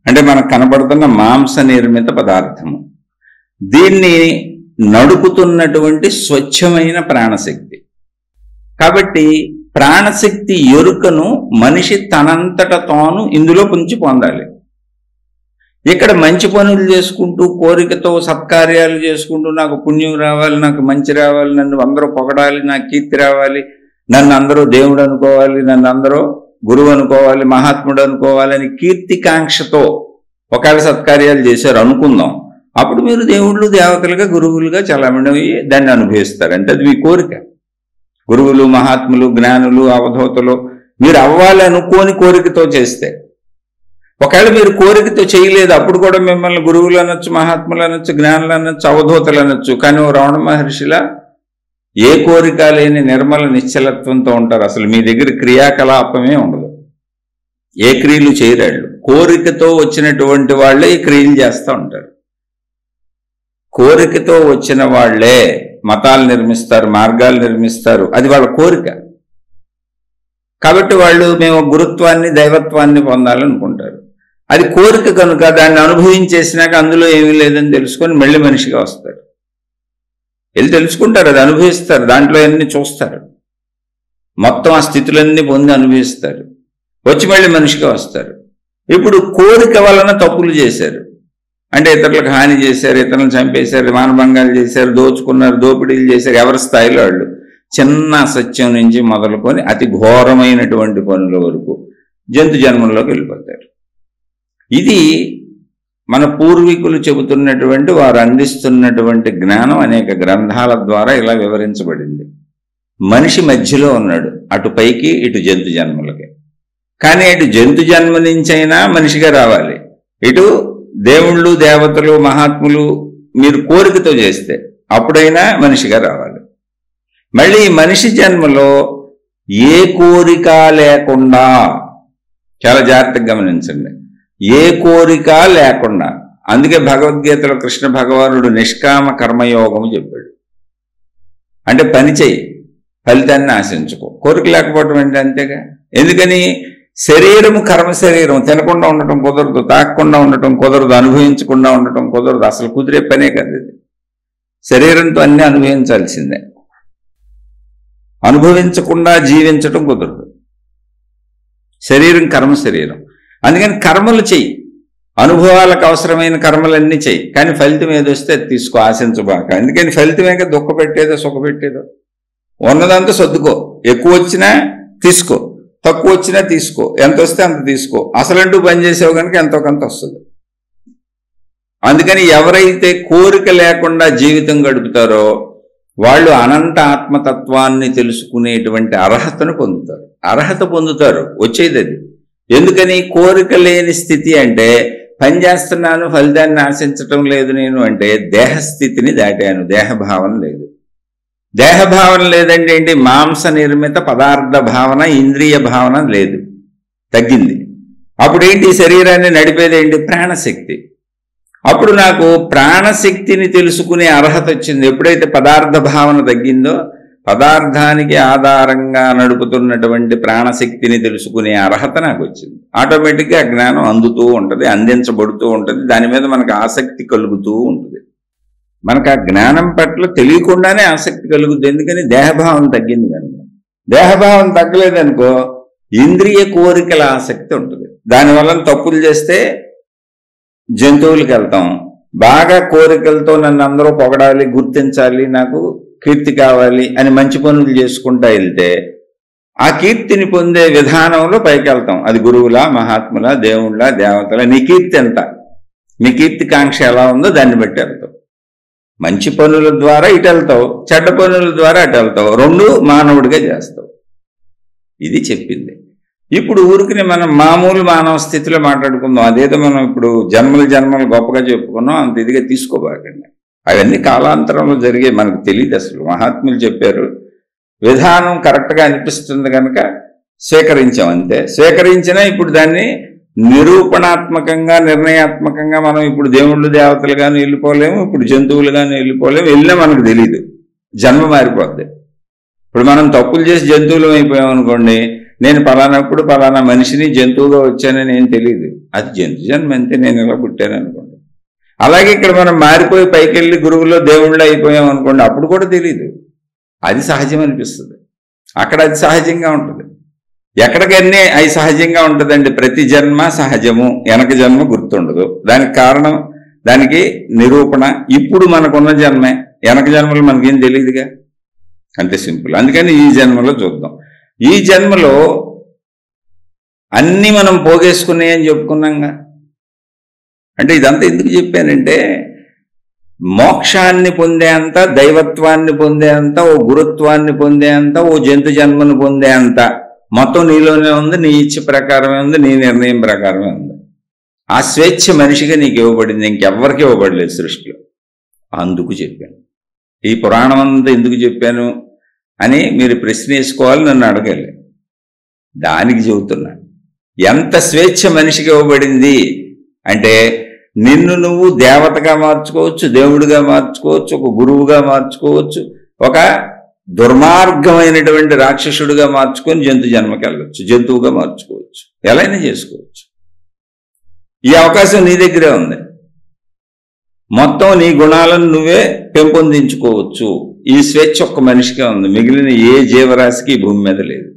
అంటే మనకు కనబడుతున్న మాంస నిర్మిత పదార్థము. దీన్ని నడుపుతున్నటువంటి స్వచ్ఛమైన ప్రాణశక్తి. కాబట్టి ప్రాణశక్తి ఎరుకను మనిషి తనంతట తాను ఇందులో పుంచి పొందాలి. ఇక్కడ మంచి పనులు చేసుకుంటూ, కోరికతో సత్కార్యాలు చేసుకుంటూ, నాకు పుణ్యం రావాలి, నాకు మంచి రావాలి, నన్ను అందరూ పొగడాలి, నాకు కీర్తి రావాలి, నన్ను అందరూ దేవుడు అనుకోవాలి, నన్ను అందరూ గురువు అనుకోవాలి, మహాత్ముడు అనుకోవాలని కీర్తికాంక్షతో ఒకవేళ సత్కార్యాలు చేశారు అనుకుందాం. అప్పుడు మీరు దేవుళ్ళు దేవతలుగా గురువులుగా చలామణి దాన్ని అనుభవిస్తారు. అంటే అది మీ కోరిక. గురువులు, మహాత్ములు, జ్ఞానులు, అవధూతలు మీరు అవ్వాలి అనుకోని కోరికతో చేస్తే, ఒకవేళ మీరు కోరికతో చేయలేదు, అప్పుడు కూడా మిమ్మల్ని గురువులు అనొచ్చు, మహాత్ములు అనొచ్చు, జ్ఞానులు అనొచ్చు, అవధూతలు అనొచ్చు. కానీ రమణ మహర్షిలా ఏ కోరిక లేని నిర్మల నిశ్చలత్వంతో ఉంటారు. అసలు మీ దగ్గర క్రియాకలాపమే ఉండదు, ఏ క్రియలు చేయరాళ్ళు. కోరికతో వచ్చినటువంటి వాళ్ళే ఈ క్రియలు చేస్తూ ఉంటారు. కోరికతో వచ్చిన వాళ్లే మతాలు నిర్మిస్తారు, మార్గాలు నిర్మిస్తారు. అది వాళ్ళ కోరిక. కాబట్టి వాళ్ళు మేము గురుత్వాన్ని, దైవత్వాన్ని పొందాలనుకుంటారు. అది కోరిక కనుక దాన్ని అనుభవించేసినాక అందులో ఏమీ లేదని తెలుసుకొని మళ్ళీ మనిషిగా వస్తారు. వెళ్ళి తెలుసుకుంటారు, అది అనుభవిస్తారు, దాంట్లో అన్ని చూస్తారు, మొత్తం ఆ స్థితులన్నీ పొంది అనుభవిస్తారు, వచ్చి మళ్ళీ మనిషిగా వస్తారు. ఇప్పుడు కోరిక వలన తప్పులు చేశారు, అంటే ఇతరులకు హాని చేశారు, ఇతరులను చంపేశారు, మానభంగాలు చేశారు, దోచుకున్నారు, దోపిడీలు చేశారు. ఎవరి స్థాయిలో వాళ్ళు చిన్న అసత్యం నుంచి మొదలుకొని అతి ఘోరమైనటువంటి పనుల వరకు జంతు జన్మంలోకి వెళ్ళిపోతారు. ఇది మన పూర్వీకులు చెబుతున్నటువంటి, వారు అందిస్తున్నటువంటి జ్ఞానం అనేక గ్రంథాల ద్వారా ఇలా వివరించబడింది. మనిషి మధ్యలో ఉన్నాడు, అటు పైకి ఇటు జంతు జన్మలకి. కానీ ఇటు జంతు జన్మ నుంచైనా మనిషిగా రావాలి, ఇటు దేవుళ్ళు దేవతలు మహాత్ములు మీరు కోరికతో చేస్తే అప్పుడైనా మనిషిగా రావాలి. మళ్ళీ ఈ మనిషి జన్మలో ఏ కోరిక లేకుండా, చాలా జాగ్రత్తగా గమనించండి, ఏ కోరిక లేకుండా. అందుకే భగవద్గీతలో కృష్ణ భగవానుడు నిష్కామ కర్మయోగము చెప్పాడు. అంటే పని చెయ్యి, ఫలితాన్ని ఆశించుకో. కోరిక లేకపోవటం అంటే అంతేగా. ఎందుకని? శరీరము కర్మ శరీరం, తినకుండా ఉండటం కుదరదు, తాకకుండా ఉండటం కుదరదు, అనుభవించకుండా ఉండటం కుదరదు. అసలు కుదిరే పనే కాదు ఇది. శరీరంతో అన్ని అనుభవించాల్సిందే. అనుభవించకుండా జీవించటం కుదరదు. శరీరం కర్మ శరీరం. అందుకని కర్మలు చెయ్యి, అనుభవాలకు అవసరమైన కర్మలన్నీ చెయ్యి, కానీ ఫలితం ఏదొస్తే అది తీసుకో, ఆశించబాక. ఎందుకని ఫలితమేక దుఃఖ పెట్టేదో సుఖ పెట్టేదో. ఉన్నదంతా సర్దుకో, ఎక్కువ వచ్చినా తీసుకో, తక్కువ వచ్చినా తీసుకో, ఎంత వస్తే అంత తీసుకో. అసలంటూ పని చేసావు కనుక ఎంతో కొంత వస్తుంది. అందుకని ఎవరైతే కోరిక లేకుండా జీవితం గడుపుతారో వాళ్ళు అనంత ఆత్మతత్వాన్ని తెలుసుకునేటువంటి అర్హతను పొందుతారు. అర్హత పొందుతారు, వచ్చేది అది. ఎందుకని? కోరిక లేని స్థితి అంటే పని చేస్తున్నాను, ఫలితాన్ని ఆశించటం లేదు నేను అంటే దేహస్థితిని దాటాను, దేహభావన లేదు. దేహభావన లేదంటే ఏంటి? మాంస నిర్మిత పదార్థ భావన, ఇంద్రియ భావన లేదు, తగ్గింది. అప్పుడేంటి? శరీరాన్ని నడిపేదేంటి? ప్రాణశక్తి. అప్పుడు నాకు ప్రాణశక్తిని తెలుసుకునే అర్హత వచ్చింది. ఎప్పుడైతే పదార్థ భావన తగ్గిందో, పదార్థానికి ఆధారంగా నడుపుతున్నటువంటి ప్రాణశక్తిని తెలుసుకునే అర్హత నాకు వచ్చింది. ఆటోమేటిక్గా జ్ఞానం అందుతూ ఉంటుంది, అందించబడుతూ ఉంటుంది, దాని మీద మనకు ఆసక్తి కలుగుతూ ఉంటుంది. మనకు ఆ జ్ఞానం పట్ల తెలియకుండానే ఆసక్తి కలుగుతుంది. ఎందుకని? దేహభావం తగ్గింది కనుక. దేహభావం తగ్గలేదనుకో ఇంద్రియ కోరికల ఆసక్తి ఉంటుంది. దానివల్ల తప్పులు చేస్తే జంతువులకు వెళ్తాం. బాగా కోరికలతో నన్ను అందరూ పొగడాలి, గుర్తించాలి, నాకు కీర్తి కావాలి అని మంచి పనులు చేసుకుంటా వెళ్తే ఆ కీర్తిని పొందే విధానంలో పైకి వెళ్తాం. అది గురువులా, మహాత్ములా, దేవుళ్ళ, దేవతల. నీ కీర్తి ఎంత, నీ కీర్తి కాంక్ష ఎలా ఉందో దాన్ని బట్టి వెళ్తావు. మంచి పనుల ద్వారా ఇటు వెళ్తావు, చెడ్డ పనుల ద్వారా అటు వెళ్తావు. రెండు మానవుడిగా చేస్తావు. ఇది చెప్పింది. ఇప్పుడు ఊరికి మనం మామూలు మానవ స్థితిలో మాట్లాడుకుందాం. అదేదో మనం ఇప్పుడు జన్మలు గొప్పగా చెప్పుకున్నాం, అంత ఇదిగా తీసుకోబాకండి. అవన్నీ కాలాంతరంలో జరిగే, మనకు తెలియదు. అసలు మహాత్ములు చెప్పారు, విధానం కరెక్ట్గా అనిపిస్తుంది కనుక స్వీకరించాం అంతే. స్వీకరించినా ఇప్పుడు దాన్ని నిరూపణాత్మకంగా, నిర్ణయాత్మకంగా మనం ఇప్పుడు దేవుళ్ళు, దేవతలుగాను వెళ్ళిపోలేము, ఇప్పుడు జంతువులుగాను వెళ్ళిపోలేము. వెళ్ళినా మనకు తెలియదు, జన్మ మారిపోద్ది. ఇప్పుడు మనం తప్పులు చేసి జంతువులు అయిపోయాం అనుకోండి, నేను పలానప్పుడు పలానా మనిషిని జంతువుగా వచ్చానని ఏం తెలియదు, అది జంతు జన్మ అంతే, నేను ఇలా పుట్టాను అనుకోండి. అలాగే ఇక్కడ మనం మారిపోయి పైకి వెళ్ళి గురువుల్లో దేవుళ్ళు అయిపోయాం అనుకోండి, అప్పుడు కూడా తెలియదు, అది సహజం అనిపిస్తుంది. అక్కడ అది సహజంగా ఉంటుంది. ఎక్కడికన్నీ అది సహజంగా ఉంటుందండి. ప్రతి జన్మ సహజము, వెనక జన్మ గుర్తుండదు. దానికి కారణం, దానికి నిరూపణ ఇప్పుడు మనకున్న జన్మే, వెనక జన్మలు మనకేం తెలియదుగా, అంతే సింపుల్. అందుకని ఈ జన్మలో చూద్దాం. ఈ జన్మలో అన్నీ మనం పోగేసుకున్నాయని చెప్పుకున్నాంగా. అంటే ఇదంతా ఎందుకు చెప్పానంటే, మోక్షాన్ని పొందేంత, దైవత్వాన్ని పొందేంత, ఓ గురుత్వాన్ని పొందేంత, ఓ జంతు జన్మను పొందేంత మొత్తం నీలోనే ఉంది. నీ ఇచ్చ ప్రకారమే ఉంది, నీ నిర్ణయం ప్రకారమే ఉంది. ఆ స్వేచ్ఛ మనిషిగా నీకు ఇవ్వబడింది, ఇంకెవ్వరికి ఇవ్వబడలేదు సృష్టిలో. అందుకు చెప్పాను. ఈ పురాణం అంతా ఎందుకు చెప్పాను అని మీరు ప్రశ్న వేసుకోవాలి, నన్ను అడగాలి. దానికి చెబుతున్నా. ఎంత స్వేచ్ఛ మనిషికి ఇవ్వబడింది అంటే, నిన్ను నువ్వు దేవతగా మార్చుకోవచ్చు, దేవుడిగా మార్చుకోవచ్చు, ఒక గురువుగా మార్చుకోవచ్చు, ఒక దుర్మార్గమైనటువంటి రాక్షసుడిగా మార్చుకొని జంతు జన్మకి వెళ్ళవచ్చు, జంతువుగా మార్చుకోవచ్చు, ఎలా అయినా చేసుకోవచ్చు. ఈ అవకాశం నీ దగ్గరే ఉంది. మొత్తం నీ గుణాలను నువ్వే పెంపొందించుకోవచ్చు. ఈ స్వేచ్ఛ ఒక్క మనిషికే ఉంది, మిగిలిన ఏ జీవరాశికి ఈ భూమి మీద లేదు.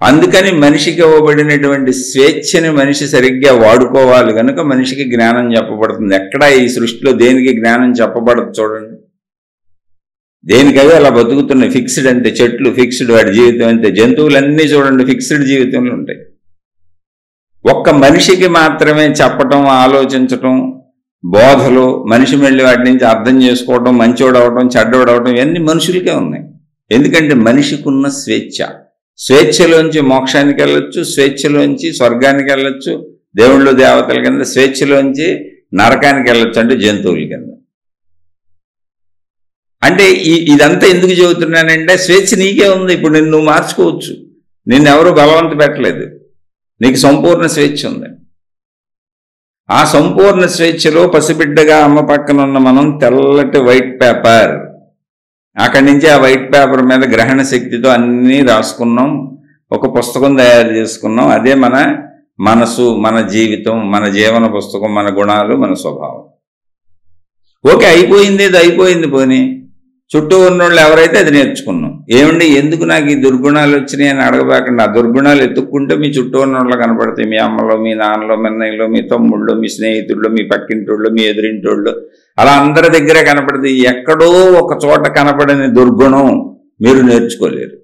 అందుకని మనిషికి ఇవ్వబడినటువంటి స్వేచ్ఛని మనిషి సరిగ్గా వాడుకోవాలి కనుక మనిషికి జ్ఞానం చెప్పబడుతుంది. ఎక్కడా ఈ సృష్టిలో దేనికి జ్ఞానం చెప్పబడదు చూడండి. దేనికవి అలా బతుకుతున్నాయి, ఫిక్స్డ్ అంతే. చెట్లు ఫిక్స్డ్, వాడి జీవితం అంతే. జంతువులన్నీ చూడండి ఫిక్స్డ్ జీవితంలో ఉంటాయి. ఒక్క మనిషికి మాత్రమే చెప్పటం, ఆలోచించటం, బోధలు, మనిషి మళ్ళీ వాటి నుంచి అర్థం చేసుకోవటం, మంచోడవటం, చెడ్డోడవటం, ఇవన్నీ మనుషులకే ఉన్నాయి. ఎందుకంటే మనిషికి ఉన్న స్వేచ్ఛ. స్వేచ్ఛలోంచి మోక్షానికి వెళ్ళొచ్చు, స్వేచ్ఛలోంచి స్వర్గానికి వెళ్ళొచ్చు, దేవుళ్ళు దేవతల కింద, స్వేచ్ఛలోంచి నరకానికి వెళ్ళొచ్చు, అంటే జంతువుల కింద. అంటే ఇదంతా ఎందుకు చెబుతున్నానంటే స్వేచ్ఛ నీకే ఉంది. ఇప్పుడు నువ్వు మార్చుకోవచ్చు, నిన్నెవరూ బలవంత పెట్టలేదు, నీకు సంపూర్ణ స్వేచ్ఛ ఉంది. ఆ సంపూర్ణ స్వేచ్ఛలో పసిబిడ్డగా అమ్మ పక్కన ఉన్న మనం తెల్లటి వైట్ పేపర్, అక్కడి నుంచి ఆ వైట్ పేపర్ మీద గ్రహణ శక్తితో అన్నీ రాసుకున్నాం, ఒక పుస్తకం తయారు చేసుకున్నాం. అదే మన మనసు, మన జీవితం, మన జీవన పుస్తకం, మన గుణాలు, మన స్వభావం. ఓకే, అయిపోయింది, ఇది అయిపోయింది. పోనీ చుట్టూ ఉన్నోళ్ళు ఎవరైతే అది నేర్చుకున్నాం. ఏమండి ఎందుకు నాకు ఈ దుర్గుణాలు వచ్చినాయి అని అడగబాకండి. ఆ దుర్గుణాలు ఎత్తుక్కుంటే మీ చుట్టూ ఉన్నోళ్ళు కనపడతాయి. మీ అమ్మలో, మీ నాన్నలో, మీ అన్నయ్యలో, మీ తమ్ముళ్ళు, మీ స్నేహితుల్లో, మీ పక్కింటోళ్ళు, మీ ఎదురింటోళ్ళు, అలా అందరి దగ్గర కనపడతాయి. ఎక్కడో ఒక చోట కనపడని దుర్గుణం మీరు నేర్చుకోలేరు.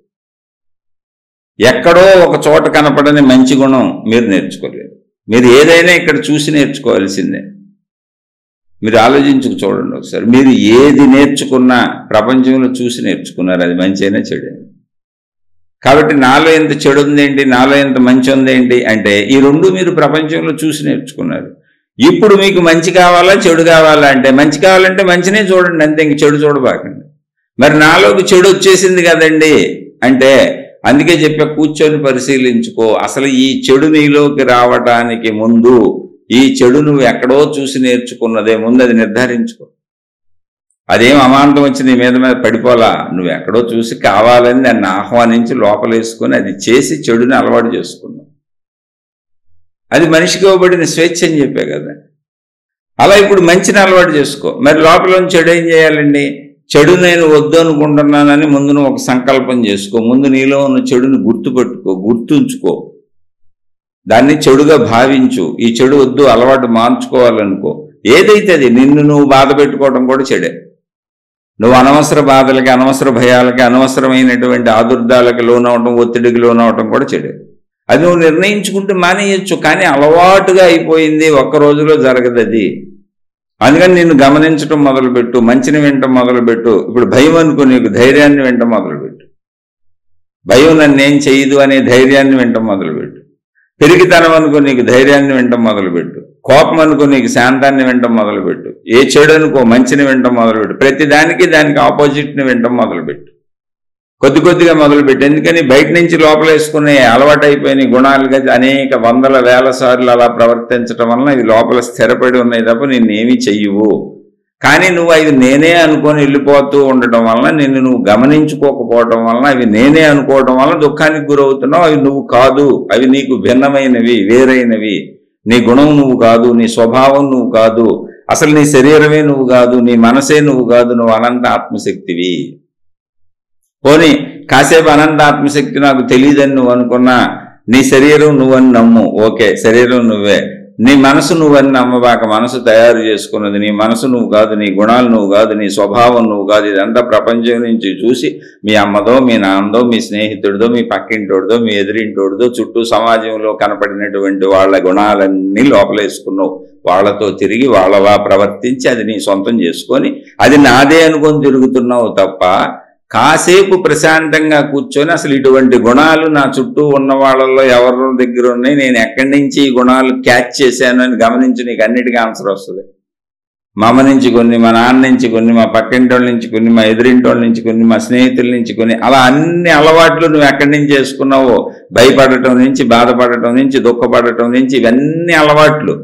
ఎక్కడో ఒక చోట కనపడని మంచి గుణం మీరు నేర్చుకోలేరు. మీరు ఏదైనా ఇక్కడ చూసి నేర్చుకోవాల్సిందే. మీరు ఆలోచించుకు చూడండి ఒకసారి. మీరు ఏది నేర్చుకున్నా ప్రపంచంలో చూసి నేర్చుకున్నారు, అది మంచి అయినా చెడు. కాబట్టి నాలో ఎంత చెడు ఉందేంటి, నాలో ఎంత మంచి ఉందేంటి అంటే ఈ రెండు మీరు ప్రపంచంలో చూసి నేర్చుకున్నారు. ఇప్పుడు మీకు మంచి కావాలా చెడు కావాలా అంటే మంచి కావాలంటే మంచినే చూడండి, అంతే, ఇంక చెడు చూడబాకండి. మరి నాలోకి చెడు వచ్చేసింది కదండి అంటే అందుకే చెప్పా, కూర్చొని పరిశీలించుకో. అసలు ఈ చెడు నీలోకి రావటానికి ముందు ఈ చెడు నువ్వు ఎక్కడో చూసి నేర్చుకున్నదే, ముందు అది నిర్ధారించుకో. అదేం అమాంతం వచ్చి నీ మీద పడిపోలా, నువ్వు ఎక్కడో చూసి కావాలని దాన్ని ఆహ్వానించి లోపలేసుకొని అది చేసి చెడుని అలవాటు చేసుకున్నావు. అది మనిషికి ఇవ్వబడిన స్వేచ్ఛ అని చెప్పే కదా. అలా ఇప్పుడు మంచిని అలవాటు చేసుకో. మరి లోపల చెడు ఏం చేయాలండి? చెడు నేను వద్దు అనుకుంటున్నానని ముందు నువ్వు ఒక సంకల్పం చేసుకో. ముందు నీలో ఉన్న చెడుని గుర్తుపెట్టుకో, గుర్తుంచుకో, దాన్ని చెడుగా భావించు. ఈ చెడు వద్దు, అలవాటు మార్చుకోవాలనుకో. ఏదైతే అది నిన్ను నువ్వు బాధ పెట్టుకోవడం కూడా చెడే. నువ్వు అనవసర బాధలకి, అనవసర భయాలకి, అనవసరమైనటువంటి ఆదుర్దాలకి లోనవటం, ఒత్తిడికి లోనవటం కూడా చెడే. అది నువ్వు నిర్ణయించుకుంటే మానేయచ్చు. కానీ అలవాటుగా అయిపోయింది, ఒక్క రోజులో జరగదు అది. అందుకని నిన్ను గమనించడం మొదలుపెట్టు, మంచిని వినటం మొదలుపెట్టు. ఇప్పుడు భయం అనుకో, నీకు ధైర్యాన్ని వినటం మొదలుపెట్టు. భయం నన్నేం చేయదు అనే ధైర్యాన్ని వినటం మొదలుపెట్టు. పెరిగితనం అనుకో, నీకు ధైర్యాన్ని వినటం మొదలుపెట్టు. కోపం అనుకో, నీకు శాంతాన్ని వినటం మొదలుపెట్టు. ఏ చెడు అనుకో, మంచిని వినటం మొదలుపెట్టు. ప్రతి దానికి ఆపోజిట్ని వినటం మొదలుపెట్టు. కొద్ది కొద్దిగా మొదలుపెట్టు. ఎందుకని బయట నుంచి లోపలేసుకునే అలవాటు అయిపోయిన గుణాలుగా అనేక వందల వేల సార్లు అలా ప్రవర్తించడం వలన ఇవి లోపల స్థిరపడి ఉన్నాయి తప్ప నిన్నేమీ చెయ్యవు. కానీ నువ్వు అవి నేనే అనుకొని వెళ్ళిపోతూ ఉండటం వలన, నిన్ను నువ్వు గమనించుకోకపోవటం వలన, అవి నేనే అనుకోవటం వలన దుఃఖానికి గురవుతున్నావు. అవి నువ్వు కాదు, అవి నీకు భిన్నమైనవి, వేరైనవి. నీ గుణం నువ్వు కాదు, నీ స్వభావం నువ్వు కాదు, అసలు నీ శరీరమే నువ్వు కాదు, నీ మనసే నువ్వు కాదు, నువ్వు అనంత ఆత్మశక్తివి. పోనీ కాసేపు అనంత ఆత్మశక్తి నాకు తెలియదని నువ్వు అనుకున్నా, నీ శరీరం నువ్వని నమ్ము, ఓకే, శరీరం నువ్వే. నీ మనసు నువ్వని నమ్మబాక. మనసు తయారు చేసుకున్నది నీ మనసు నువ్వు కాదు, నీ గుణాలు నువ్వు కాదు, నీ స్వభావం నువ్వు కాదు. ఇదంతా ప్రపంచం నుంచి చూసి మీ అమ్మదో, మీ నాన్నదో, మీ స్నేహితుడిదో, మీ పక్కింటోడిదో, మీ ఎదురింటోడిదో, చుట్టూ సమాజంలో కనపడినటువంటి వాళ్ళ గుణాలన్నీ లోపలేసుకున్నావు. వాళ్లతో తిరిగి వాళ్ళలా ప్రవర్తించి అది నీ సొంతం చేసుకొని అది నాదే అనుకొని తిరుగుతున్నావు తప్ప కాసేపు ప్రశాంతంగా కూర్చొని అసలు ఇటువంటి గుణాలు నా చుట్టూ ఉన్న వాళ్ళల్లో ఎవరి దగ్గర ఉన్నాయి, నేను ఎక్కడి నుంచి ఈ గుణాలు క్యాచ్ చేశాను అని గమనించి నీకు అన్నిటికీ ఆన్సర్ వస్తుంది. మా అమ్మ నుంచి కొన్ని, మా నాన్న నుంచి కొన్ని, మా పక్కింటోళ్ళ నుంచి కొన్ని, మా ఎదురింటోళ్ళ నుంచి కొన్ని, మా స్నేహితుల నుంచి కొన్ని, అలా అన్ని అలవాట్లు నువ్వు ఎక్కడి నుంచి చేసుకున్నావో, భయపడటం నుంచి, బాధపడటం నుంచి, దుఃఖపడటం నుంచి, ఇవన్నీ అలవాట్లు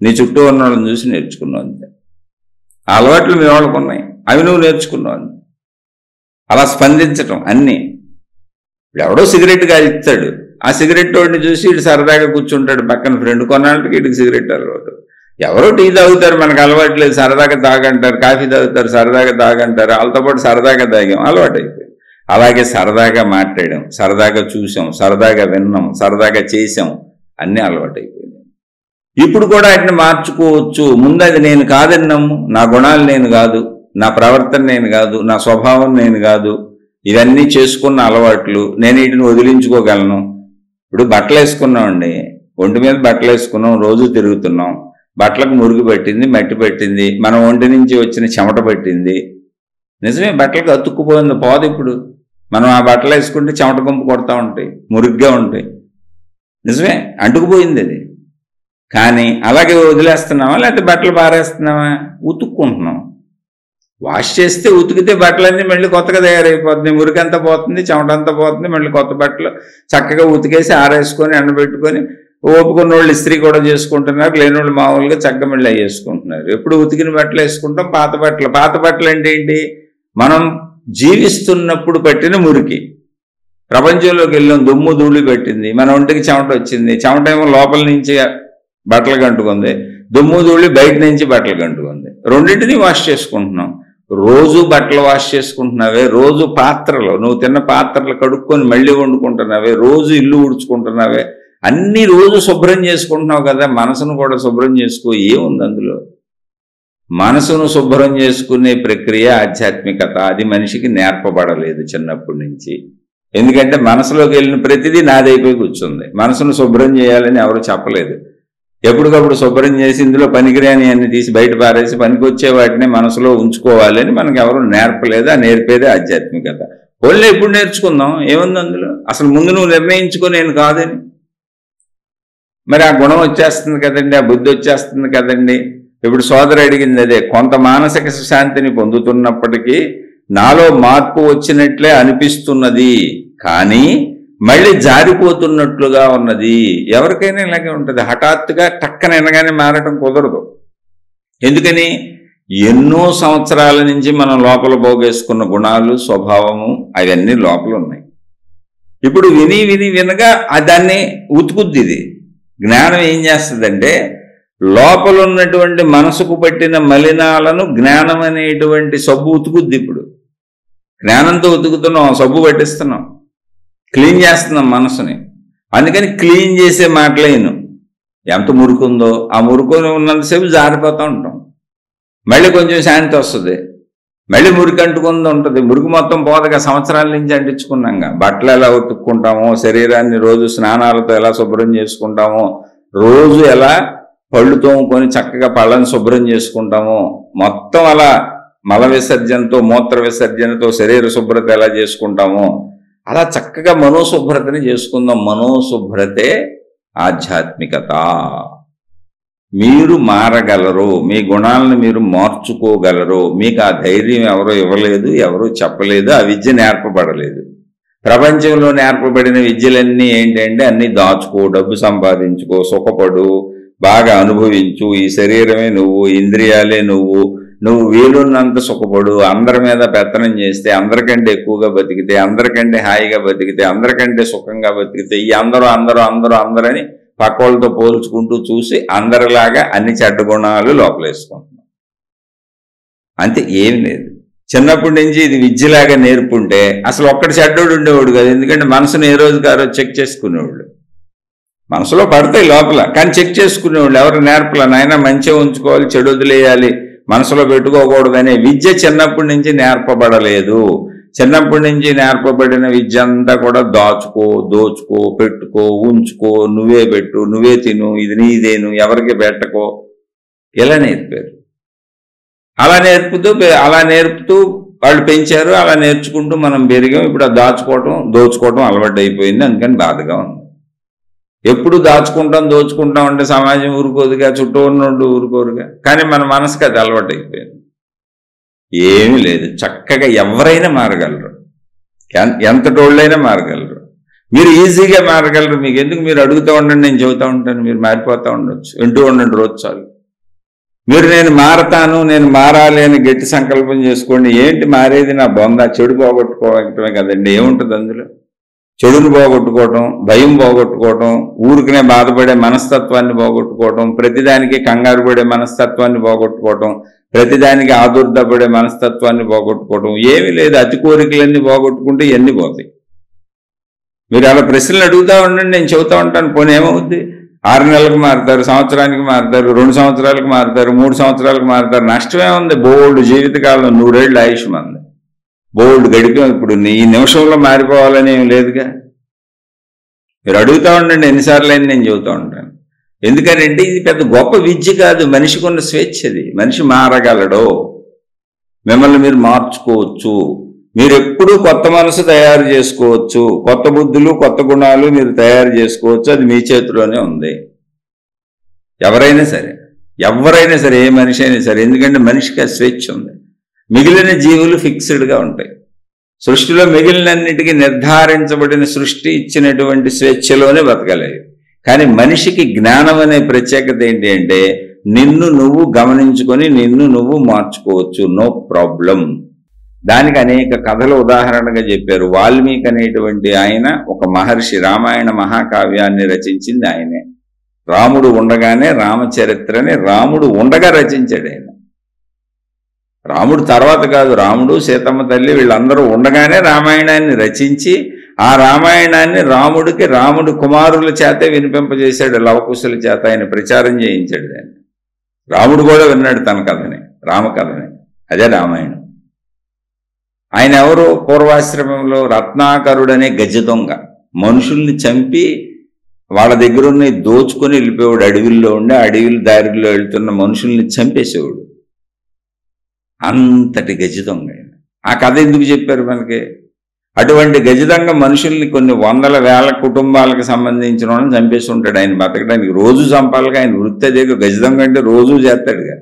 నీ చుట్టూ ఉన్న వాళ్ళని చూసి నేర్చుకున్నావు. అంతే, ఆ అలవాట్లు మీ వాళ్ళకు ఉన్నాయి, అవి నువ్వు నేర్చుకున్నావు. అలా స్పందించటం అన్నీ. ఇప్పుడు ఎవడో సిగరెట్ కాల్స్తాడు, ఆ సిగరెట్ వాడిని చూసి ఇటు సరదాగా కూర్చుంటాడు పక్కన ఫ్రెండ్. కొన్నాళ్ళకి ఇటుకి సిగరెట్ అలవాటు. ఎవరో టీ తాగుతారు, మనకు అలవాట్లేదు, సరదాగా తాగంటారు. కాఫీ తాగుతారు, సరదాగా తాగంటారు. వాళ్ళతో పాటు సరదాగా తాగాం, అలవాటు అయిపోయింది. అలాగే సరదాగా మాట్లాడాం, సరదాగా చూసాం, సరదాగా విన్నాం, సరదాగా చేసాం, అన్నీ అలవాటు అయిపోయింది. ఇప్పుడు కూడా వాటిని మార్చుకోవచ్చు. ముందు అది నేను కాదని నమ్ము. నా గుణాలు నేను కాదు, నా ప్రవర్తన నేను కాదు, నా స్వభావం నేను కాదు, ఇవన్నీ చేసుకున్న అలవాట్లు, నేను వీటిని వదిలించుకోగలను. ఇప్పుడు బట్టలు వేసుకున్నామండి, ఒంటి మీద బట్టలు వేసుకున్నాం, రోజు తిరుగుతున్నాం, బట్టలకు మురుగు పెట్టింది, మట్టి పెట్టింది, మన ఒంటి నుంచి వచ్చిన చెమట పట్టింది. నిజమే, బట్టలకు అతుక్కుపోయింది, పోదు. ఇప్పుడు మనం ఆ బట్టలు వేసుకుంటే చెమట గుంపు కొడతా ఉంటాయి, మురుగ్గా ఉంటాయి. నిజమే, అంటుకుపోయింది అది. కానీ అలాగే వదిలేస్తున్నావా, లేకపోతే బట్టలు పారేస్తున్నావా? ఉతుక్కుంటున్నాం. వాష్ చేస్తే ఉతికితే బట్టలన్నీ మళ్ళీ కొత్తగా తయారైపోతుంది, మురికంతా పోతుంది, చెమటంతా పోతుంది, మళ్ళీ కొత్త బట్టలు చక్కగా ఉతికేసి ఆరేసుకొని ఎండబెట్టుకొని ఓపుకున్న వాళ్ళు ఇస్త్రీ కూడా చేసుకుంటున్నారు, లేని వాళ్ళు మామూలుగా చక్కగా మళ్ళీ వేసుకుంటున్నారు. ఎప్పుడు ఉతికిన బట్టలు వేసుకుంటాం, పాత బట్టలు అంటే ఏంటి? మనం జీవిస్తున్నప్పుడు పట్టిన మురికి. ప్రపంచంలోకి వెళ్ళాం, దుమ్ము ధూళి పెట్టింది, మన ఒంటికి చెమట వచ్చింది, చెమట ఏమో లోపల నుంచి బట్టలు కంటుకుంది, దుమ్ము ధూళి బయట నుంచి బట్టలు కంటుకుంది. రెండింటినీ వాష్ చేసుకుంటున్నాం. రోజు బట్టలు వాష్ చేసుకుంటున్నావే, రోజు పాత్రలు నువ్వు తిన్న పాత్రలు కడుక్కొని మళ్ళీ వండుకుంటున్నావే, రోజు ఇల్లు ఉడుచుకుంటున్నావే, అన్ని రోజు శుభ్రం చేసుకుంటున్నావు కదా. మనసును కూడా శుభ్రం చేసుకో. ఏముంది అందులో? మనసును శుభ్రం చేసుకునే ప్రక్రియ ఆధ్యాత్మికత. అది మనిషికి నేర్పబడలేదు చిన్నప్పటి నుంచి. ఎందుకంటే మనసులోకి వెళ్ళిన ప్రతిదీ నాదైపోయి కూర్చుంది. మనసును శుభ్రం చేయాలని ఎవరు చెప్పలేదు. ఎప్పటికప్పుడు శుభ్రం చేసి ఇందులో పనికిరాని అన్ని తీసి బయట పారేసి పనికొచ్చే వాటిని మనసులో ఉంచుకోవాలని మనకు ఎవరు నేర్పలేదు. ఆ నేర్పేదే ఆధ్యాత్మికత. ఓన్లీ ఎప్పుడు నేర్చుకుందాం, ఏముంది అందులో? అసలు ముందు నువ్వు నిర్ణయించుకో నేను కాదని. మరి ఆ గుణం వచ్చేస్తుంది కదండి, ఆ బుద్ధి వచ్చేస్తుంది కదండి. ఇప్పుడు సోదరు అడిగింది అదే. కొంత మానసిక శాంతిని పొందుతున్నప్పటికీ నాలో మార్పు వచ్చినట్లే అనిపిస్తున్నది, కానీ మళ్ళీ జారిపోతున్నట్లుగా ఉన్నది. ఎవరికైనా ఇలాగే ఉంటుంది. హఠాత్తుగా టక్కన ఎనగానే మారటం కుదరదు. ఎందుకని? ఎన్నో సంవత్సరాల నుంచి మనం లోపల పోగేసుకున్న గుణాలు, స్వభావము అవన్నీ లోపల ఉన్నాయి. ఇప్పుడు వినగా దాన్ని ఉతుకుద్ది. ఇది జ్ఞానం ఏం చేస్తుందంటే లోపల ఉన్నటువంటి మనసుకు పట్టిన మలినాలను జ్ఞానం అనేటువంటి సబ్బు ఉతుకుద్ది. ఇప్పుడు జ్ఞానంతో ఉతుకుతున్నాం, సబ్బు పట్టిస్తున్నాం, క్లీన్ చేస్తున్నాం మనసుని. అందుకని క్లీన్ చేసే మాటలేను. ఎంత మురుకుందో ఆ మురుకుని ఉన్నంతసేపు జారిపోతూ ఉంటాం. మళ్ళీ కొంచెం శాంతి వస్తుంది, మళ్ళీ మురికి అంటుకుంది ఉంటుంది. మురికి మొత్తం పోదగా సంవత్సరాల నుంచి అంటించుకున్నాగా. బట్టలు ఎలా ఉతుక్కుంటామో, శరీరాన్ని రోజు స్నానాలతో ఎలా శుభ్రం చేసుకుంటామో, రోజు ఎలా పళ్ళు తోముకొని చక్కగా పళ్ళని శుభ్రం చేసుకుంటామో, మొత్తం అలా మల విసర్జనతో మూత్ర విసర్జనతో శరీర శుభ్రత ఎలా చేసుకుంటామో అలా చక్కగా మనోశుభ్రతని చేసుకుందాం. మనోశుభ్రతే ఆధ్యాత్మికత. మీరు మారగలరు, మీ గుణాలను మీరు మార్చుకోగలరు. మీకు ఆ ధైర్యం ఎవరో ఇవ్వలేదు, ఎవరూ చెప్పలేదు, ఆ విద్య నేర్పబడలేదు. ప్రపంచంలో నేర్పబడిన విద్యలన్నీ ఏంటంటే అన్నీ దాచుకో, డబ్బు సంపాదించుకో, సుఖపడు, బాగా అనుభవించు, ఈ శరీరమే నువ్వు, ఇంద్రియాలే నువ్వు, నువ్వు వీలున్నంత సుఖపడు, అందరి మీద పెత్తనం చేస్తే, అందరికంటే ఎక్కువగా బతికితే, అందరికంటే హాయిగా బతికితే, అందరికంటే సుఖంగా బతికితే, ఈ అందరని పక్క వాళ్ళతో పోల్చుకుంటూ చూసి అందరిలాగా అన్ని చెడ్డ గుణాలు లోపలేసుకుంటున్నాం. అంతే, ఏం లేదు. చిన్నప్పటి నుంచి ఇది విద్యలాగా నేర్పుంటే అసలు ఒక్కటి చెడ్డోడు ఉండేవాడు కాదు. ఎందుకంటే మనసును ఏ రోజు కారో చెక్ చేసుకునేవాళ్ళు. మనసులో పడతాయి లోపల, కానీ చెక్ చేసుకునేవాళ్ళు. ఎవరు నేర్పల, నాయన మంచిగా ఉంచుకోవాలి, చెడు వదిలేయాలి, మనసులో పెట్టుకోకూడదనే విద్య చిన్నప్పటి నుంచి నేర్పబడలేదు. చిన్నప్పటి నుంచి నేర్పబడిన విద్య అంతా కూడా దాచుకో, దోచుకో, పెట్టుకో, ఉంచుకో, నువ్వే పెట్టు, నువ్వే తిను, ఇది నీదేను, ఎవరికి పెట్టకో, ఇలా నేర్పారు. అలా నేర్పుతూ వాళ్ళు పెంచారు. అలా నేర్చుకుంటూ మనం పెరిగాం. ఇప్పుడు ఆ దోచుకోవటం అలవాటు అయిపోయింది. అందుకని బాధగా ఉంది. ఎప్పుడు దోచుకుంటాం అంటే సమాజం ఊరుకోదుగా, చుట్టూ ఉన్నోళ్ళు ఊరుకోరుగా. కానీ మన మనసుకి అది అలవాటు అయిపోయింది. ఏమీ లేదు, చక్కగా ఎవరైనా మారగలరు, ఎంతటోళ్ళైనా మారగలరు. మీరు ఈజీగా మారగలరు. మీకు ఎందుకు, మీరు అడుగుతూ ఉండండి, నేను చెబుతూ ఉంటాను, మీరు మారిపోతూ ఉండొచ్చు. వింటూ ఉండండి రోజు చాలు. మీరు నేను మారతాను, నేను మారాలి అని గట్టి సంకల్పం చేసుకోండి. ఏంటి మారేది? నా బొంద, చెడు పోగొట్టుకోవటమే కదండి. ఏముంటుంది అందులో? చెడును పోగొట్టుకోవటం, భయం పోగొట్టుకోవటం, ఊరికనే బాధపడే మనస్తత్వాన్ని పోగొట్టుకోవటం, ప్రతిదానికి కంగారు పడే మనస్తత్వాన్ని పోగొట్టుకోవటం, ప్రతిదానికి ఆదుర్దపడే మనస్తత్వాన్ని పోగొట్టుకోవటం. ఏమీ లేదు. అతి కోరికలన్నీ పోగొట్టుకుంటే ఇవన్నీ పోతాయి. మీరు అలా ప్రశ్నలు అడుగుతూ ఉండండి, నేను చెబుతూ ఉంటాను. పోనీ ఏమవుద్ది? 6 నెలలకు మారుతారు, సంవత్సరానికి మారుతారు, 2 సంవత్సరాలకు మారుతారు, 3 సంవత్సరాలకు మారుతారు. నష్టమే ఉంది? బోల్డ్ జీవితకాలం 100 ఏళ్ళు ఆయుష్ మంది, బోల్డ్ గడిపాం. ఇప్పుడు ఈ నిమిషంలో మారిపోవాలని ఏం లేదుగా. మీరు అడుగుతూ ఉండండి, ఎన్నిసార్లు అయినా నేను చెబుతూ ఉంటాను. ఎందుకంటే ఇది పెద్ద గొప్ప విద్య కాదు, మనిషికి ఉన్న స్వేచ్ఛది. మనిషి మారగలడు, మిమ్మల్ని మీరు మార్చుకోవచ్చు. మీరు ఎప్పుడూ కొత్త మనసు తయారు చేసుకోవచ్చు, కొత్త బుద్ధులు, కొత్త గుణాలు మీరు తయారు చేసుకోవచ్చు. అది మీ చేతిలోనే ఉంది. ఎవరైనా సరే, ఏ మనిషి అయినా సరే. ఎందుకంటే మనిషికి ఆ స్వేచ్ఛ ఉంది. మిగిలిన జీవులు ఫిక్స్డ్గా ఉంటాయి. సృష్టిలో మిగిలినన్నిటికీ నిర్ధారించబడిన సృష్టి ఇచ్చినటువంటి స్వేచ్ఛలోనే బతకలేదు. కానీ మనిషికి జ్ఞానం అనే ప్రత్యేకత ఏంటి అంటే నిన్ను నువ్వు గమనించుకొని నిన్ను నువ్వు మార్చుకోవచ్చు, నో ప్రాబ్లం. దానికి అనేక కథలు ఉదాహరణగా చెప్పారు. వాల్మీకి అనేటువంటి ఆయన ఒక మహర్షి, రామాయణ మహాకావ్యాన్ని రచించింది ఆయనే. రాముడు ఉండగానే రామచరిత్రని రాముడు ఉండగా రచించాడు ఆయన. రాముడు తర్వాత కాదు, రాముడు సీతమ్మ తల్లి వీళ్ళందరూ ఉండగానే రామాయణాన్ని రచించి ఆ రామాయణాన్ని రాముడు కుమారుల చేతే వినిపింపజేశాడు, లవకుశుల చేత ఆయన ప్రచారం చేయించాడు. దాన్ని రాముడు కూడా విన్నాడు తన కథని, రామకథని. అదే రామాయణం. ఆయన ఎవరు? పూర్వాశ్రమంలో రత్నాకరుడనే గజ దొంగ. మనుషుల్ని చంపి వాళ్ళ దగ్గరున్న దోచుకొని వెళ్ళిపోయాడు. అడవిల్లో ఉండి అడవిల దారిలో వెళ్తున్న మనుషుల్ని చంపేసేవాడు. అంతటి గజ దొంగ ఆయన. ఆ కథ ఎందుకు చెప్పారు మనకి? అటువంటి గజదొంగ మనుషుల్ని కొన్ని వందల వేల కుటుంబాలకు సంబంధించిన వాళ్ళని చంపేసి ఉంటాడు. ఆయన బతకడానికి రోజు చంపాలిగా, ఆయన వృత్తి అదే. గజదొంగ అంటే రోజు చేస్తాడుగా.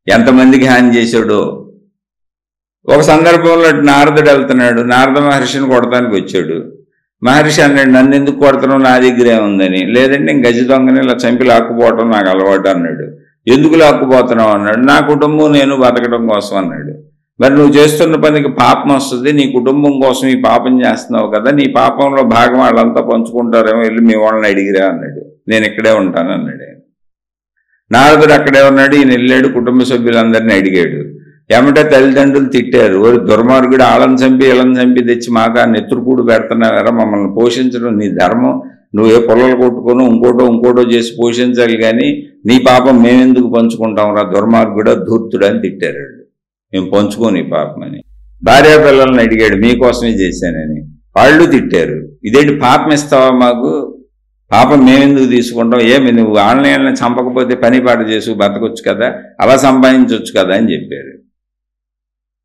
ఎంతమందికి హాని చేశాడో. ఒక సందర్భంలో నారదుడు వెళ్తున్నాడు, నారద మహర్షిని కొడతానికి వచ్చాడు. మహర్షి అన్నాడు, నన్ను ఎందుకు కొడతాను, నా దగ్గరే ఉందని. లేదంటే నేను గజ దొంగని ఇలా చంపి లాక్కుపోవటం నాకు అలవాటు అన్నాడు. ఎందుకు లాక్కుపోతున్నావు అన్నాడు. నా కుటుంబం నేను బతకడం కోసం అన్నాడు. మరి నువ్వు చేస్తున్న పనికి పాపం వస్తుంది, నీ కుటుంబం కోసం ఈ పాపం చేస్తున్నావు కదా, నీ పాపంలో భాగం వాళ్ళంతా పంచుకుంటారేమో, వెళ్ళి మీ వాళ్ళని అడిగిరా అన్నాడు. నేను ఇక్కడే ఉంటాను అన్నాడు. నారదుడు అక్కడే ఉన్నాడు. ఈయన వెళ్ళాడు, కుటుంబ సభ్యులందరినీ అడిగాడు. ఏమంటే తల్లిదండ్రులు తిట్టారు, ఓరి దుర్మార్గుడు, ఆళ్ళని చంపి ఇళ్ళని చంపి తెచ్చి మాకు ఆ నెత్తురుకూడు పెడుతున్నావారా, మమ్మల్ని పోషించడం నీ ధర్మం, నువ్వే పొలాలు కొట్టుకొని ఇంకోటో చేసి పోషించాలి, కానీ నీ పాపం మేమెందుకు పంచుకుంటాం రా దుర్మార్గుడా ధూర్తుడా అని తిట్టారు. మేము పంచుకోని పాపం అని. భార్యా పిల్లల్ని అడిగాడు, మీకోసమే చేశానని. వాళ్ళు తిట్టారు, ఇదేంటి పాపం ఇస్తావా మాకు, పాపం మేమెందుకు తీసుకుంటాం, ఏమి నువ్వు ఆన్లైన్లో చంపకపోతే పని పాట చేసి బతకొచ్చు కదా, అలా సంపాదించవచ్చు కదా అని చెప్పారు.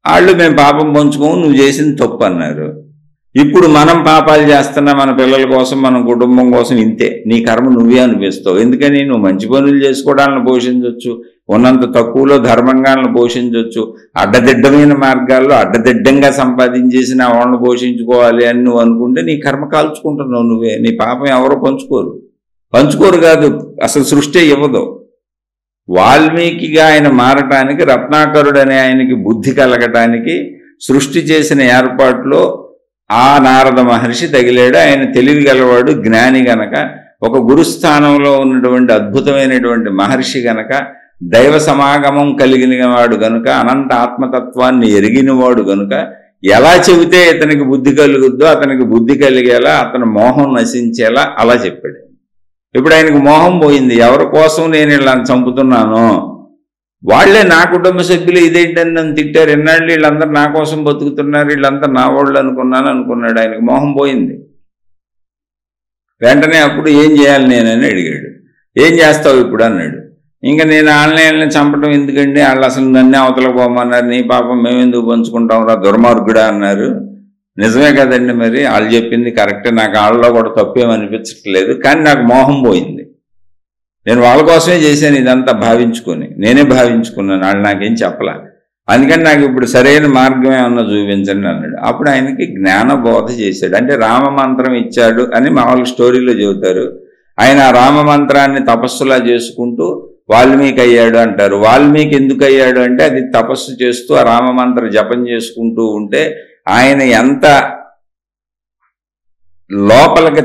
వాళ్ళు మేము పాపం పంచుకోము, నువ్వు చేసింది తప్పు అన్నారు. ఇప్పుడు మనం పాపాలు చేస్తున్నా మన పిల్లల కోసం మన కుటుంబం కోసం ఇంతే, నీ కర్మ నువ్వే అనిపిస్తావు. ఎందుకని నువ్వు మంచి పనులు చేసుకోవడాలను పోషించవచ్చు, ఉన్నంత తక్కువలో ధర్మంగాలను పోషించవచ్చు, అడ్డదిడ్డమైన మార్గాల్లో అడ్డదిడ్డంగా సంపాదించేసిన వాళ్ళని పోషించుకోవాలి అని నువ్వు అనుకుంటే నీ కర్మ కాల్చుకుంటున్నావు నువ్వే. నీ పాపం ఎవరో పంచుకోరు కాదు, అసలు సృష్టి ఇవ్వదు. వాల్మీకిగా ఆయన మారటానికి, రత్నాకరుడు అనే ఆయనకి బుద్ధి కలగటానికి సృష్టి చేసిన ఏర్పాట్లో ఆ నారద మహర్షి తగిలాడు. ఆయన తెలివి గలవాడు, జ్ఞాని గనక, ఒక గురుస్థానంలో ఉన్నటువంటి అద్భుతమైనటువంటి మహర్షి గనక, దైవ సమాగమం కలిగిన వాడు గనుక, అనంత ఆత్మతత్వాన్ని ఎరిగినవాడు గనుక, ఎలా చెబితే ఇతనికి బుద్ధి కలుగుద్దో అతనికి బుద్ధి కలిగేలా, అతని మోహం నశించేలా అలా చెప్పాడు. ఇప్పుడు ఆయనకు మోహం పోయింది. ఎవరి కోసం నేను ఇలా చంపుతున్నాను, వాళ్లే నా కుటుంబ సభ్యులు, ఇదేంటని నన్ను తిట్టారు, ఎన్నాళ్ళు వీళ్ళందరూ నా కోసం బతుకుతున్నారు, వీళ్ళంతా నా వాళ్ళు అనుకున్నాడు. ఆయనకు మోహం పోయింది. వెంటనే అప్పుడు ఏం చేయాలి నేనని అడిగాడు. ఏం చేస్తావు ఇప్పుడు అన్నాడు. ఇంకా నేను ఆన్లైన్లో చంపడం ఎందుకండి, వాళ్ళు అసలు నన్నే అవతలకు పోమన్నారు, నీ పాపం మేమెందుకు పంచుకుంటాం రా దుర్మార్గుడా అన్నారు. నిజమే కదండి, మరి వాళ్ళు చెప్పింది కరెక్టే, నాకు వాళ్ళలో కూడా తప్పేమనిపించట్లేదు, కానీ నాకు మోహం పోయింది. నేను వాళ్ళ కోసమే చేశాను ఇదంతా నేనే భావించుకున్నాను, వాళ్ళు నాకేం చెప్పలే, అందుకని నాకు ఇప్పుడు సరైన మార్గం ఏమన్నా చూపించండి అన్నాడు. అప్పుడు ఆయనకి జ్ఞానబోధ చేశాడు. అంటే రామ మంత్రం ఇచ్చాడు అని మామూలు స్టోరీలో చెబుతారు. ఆయన ఆ రామ మంత్రాన్ని తపస్సులా చేసుకుంటూ వాల్మీకి అయ్యాడు అంటారు. వాల్మీకి ఎందుకు అయ్యాడు అంటే అది తపస్సు చేస్తూ ఆ రామమంత్ర జపం చేసుకుంటూ ఉంటే ఆయన ఎంత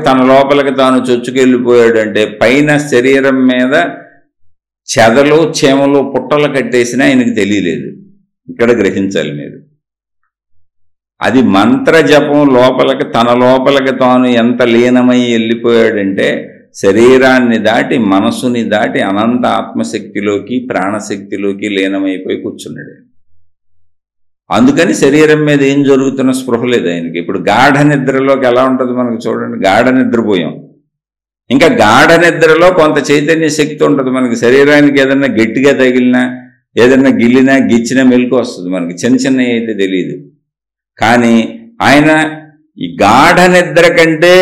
తన లోపలికి తాను చొచ్చుకెళ్ళిపోయాడు అంటే, పైన శరీరం మీద చెదలు చేమలు పుట్టలు కట్టేసినా ఆయనకు తెలియలేదు. ఇక్కడ గ్రహించాలి మీరు. అది మంత్ర జపం తన లోపలికి తాను ఎంత లీనమై వెళ్ళిపోయాడంటే, శరీరాన్ని దాటి మనసుని దాటి అనంత ఆత్మశక్తిలోకి ప్రాణశక్తిలోకి లీనమైపోయి కూర్చున్నాడు. అందుకని శరీరం మీద ఏం జరుగుతున్న స్పృహ లేదు ఆయనకి. ఇప్పుడు గాఢ నిద్రలోకి ఎలా ఉంటుంది మనకు చూడండి, గాఢ నిద్రపోయాం. ఇంకా గాఢ నిద్రలో కొంత చైతన్య శక్తి ఉంటుంది మనకి. శరీరానికి ఏదన్నా గట్టిగా తగిలినా, ఏదన్నా గిల్లినా గిచ్చినా మెలకు వస్తుంది మనకి, చిన్న అయితే తెలియదు. కానీ ఆయన ఈ గాఢ నిద్ర కంటే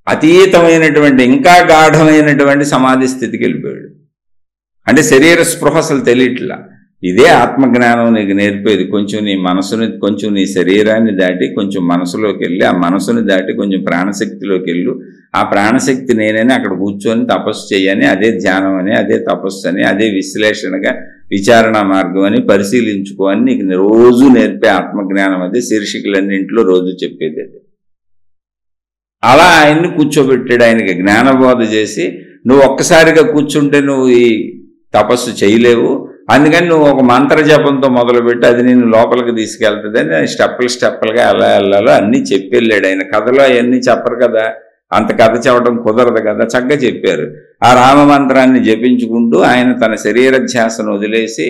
అతీతమైనటువంటి ఇంకా గాఢమైనటువంటి సమాధి స్థితికి వెళ్ళిపోయాడు. అంటే శరీర స్పృహ అసలు తెలియట్లా. ఇదే ఆత్మజ్ఞానం నీకు నేర్పేది. కొంచెం నీ మనసుని, కొంచెం నీ శరీరాన్ని దాటి కొంచెం మనసులోకి వెళ్ళి, ఆ మనసుని దాటి కొంచెం ప్రాణశక్తిలోకి వెళ్ళు. ఆ ప్రాణశక్తి నేనని అక్కడ కూర్చొని తపస్సు చేయని, అదే ధ్యానం అని, అదే తపస్సు అని, అదే విశ్లేషణగా విచారణ మార్గం అని పరిశీలించుకో అని నీకు రోజు నేర్పే ఆత్మజ్ఞానం. అదే శీర్షికలన్నింటిలో రోజు చెప్పేది అదే. అలా ఆయన్ని కూర్చోబెట్టాడు. ఆయనకి జ్ఞానబోధ చేసి, నువ్వు ఒక్కసారిగా కూర్చుంటే నువ్వు ఈ తపస్సు చేయలేవు, అందుకని నువ్వు ఒక మంత్ర జపంతో మొదలుపెట్టి అది నేను లోపలికి తీసుకెళ్తుంది అని స్టెప్పులుగా ఎలా వెళ్ళాలో అన్నీ చెప్పి వెళ్ళాడు. ఆయన కథలో అవన్నీ చెప్పరు కదా, అంత కథ చెప్పడం కుదరదు కదా, చక్కగా చెప్పారు. ఆ రామ మంత్రాన్ని జపించుకుంటూ ఆయన తన శరీర ధ్యాసను వదిలేసి,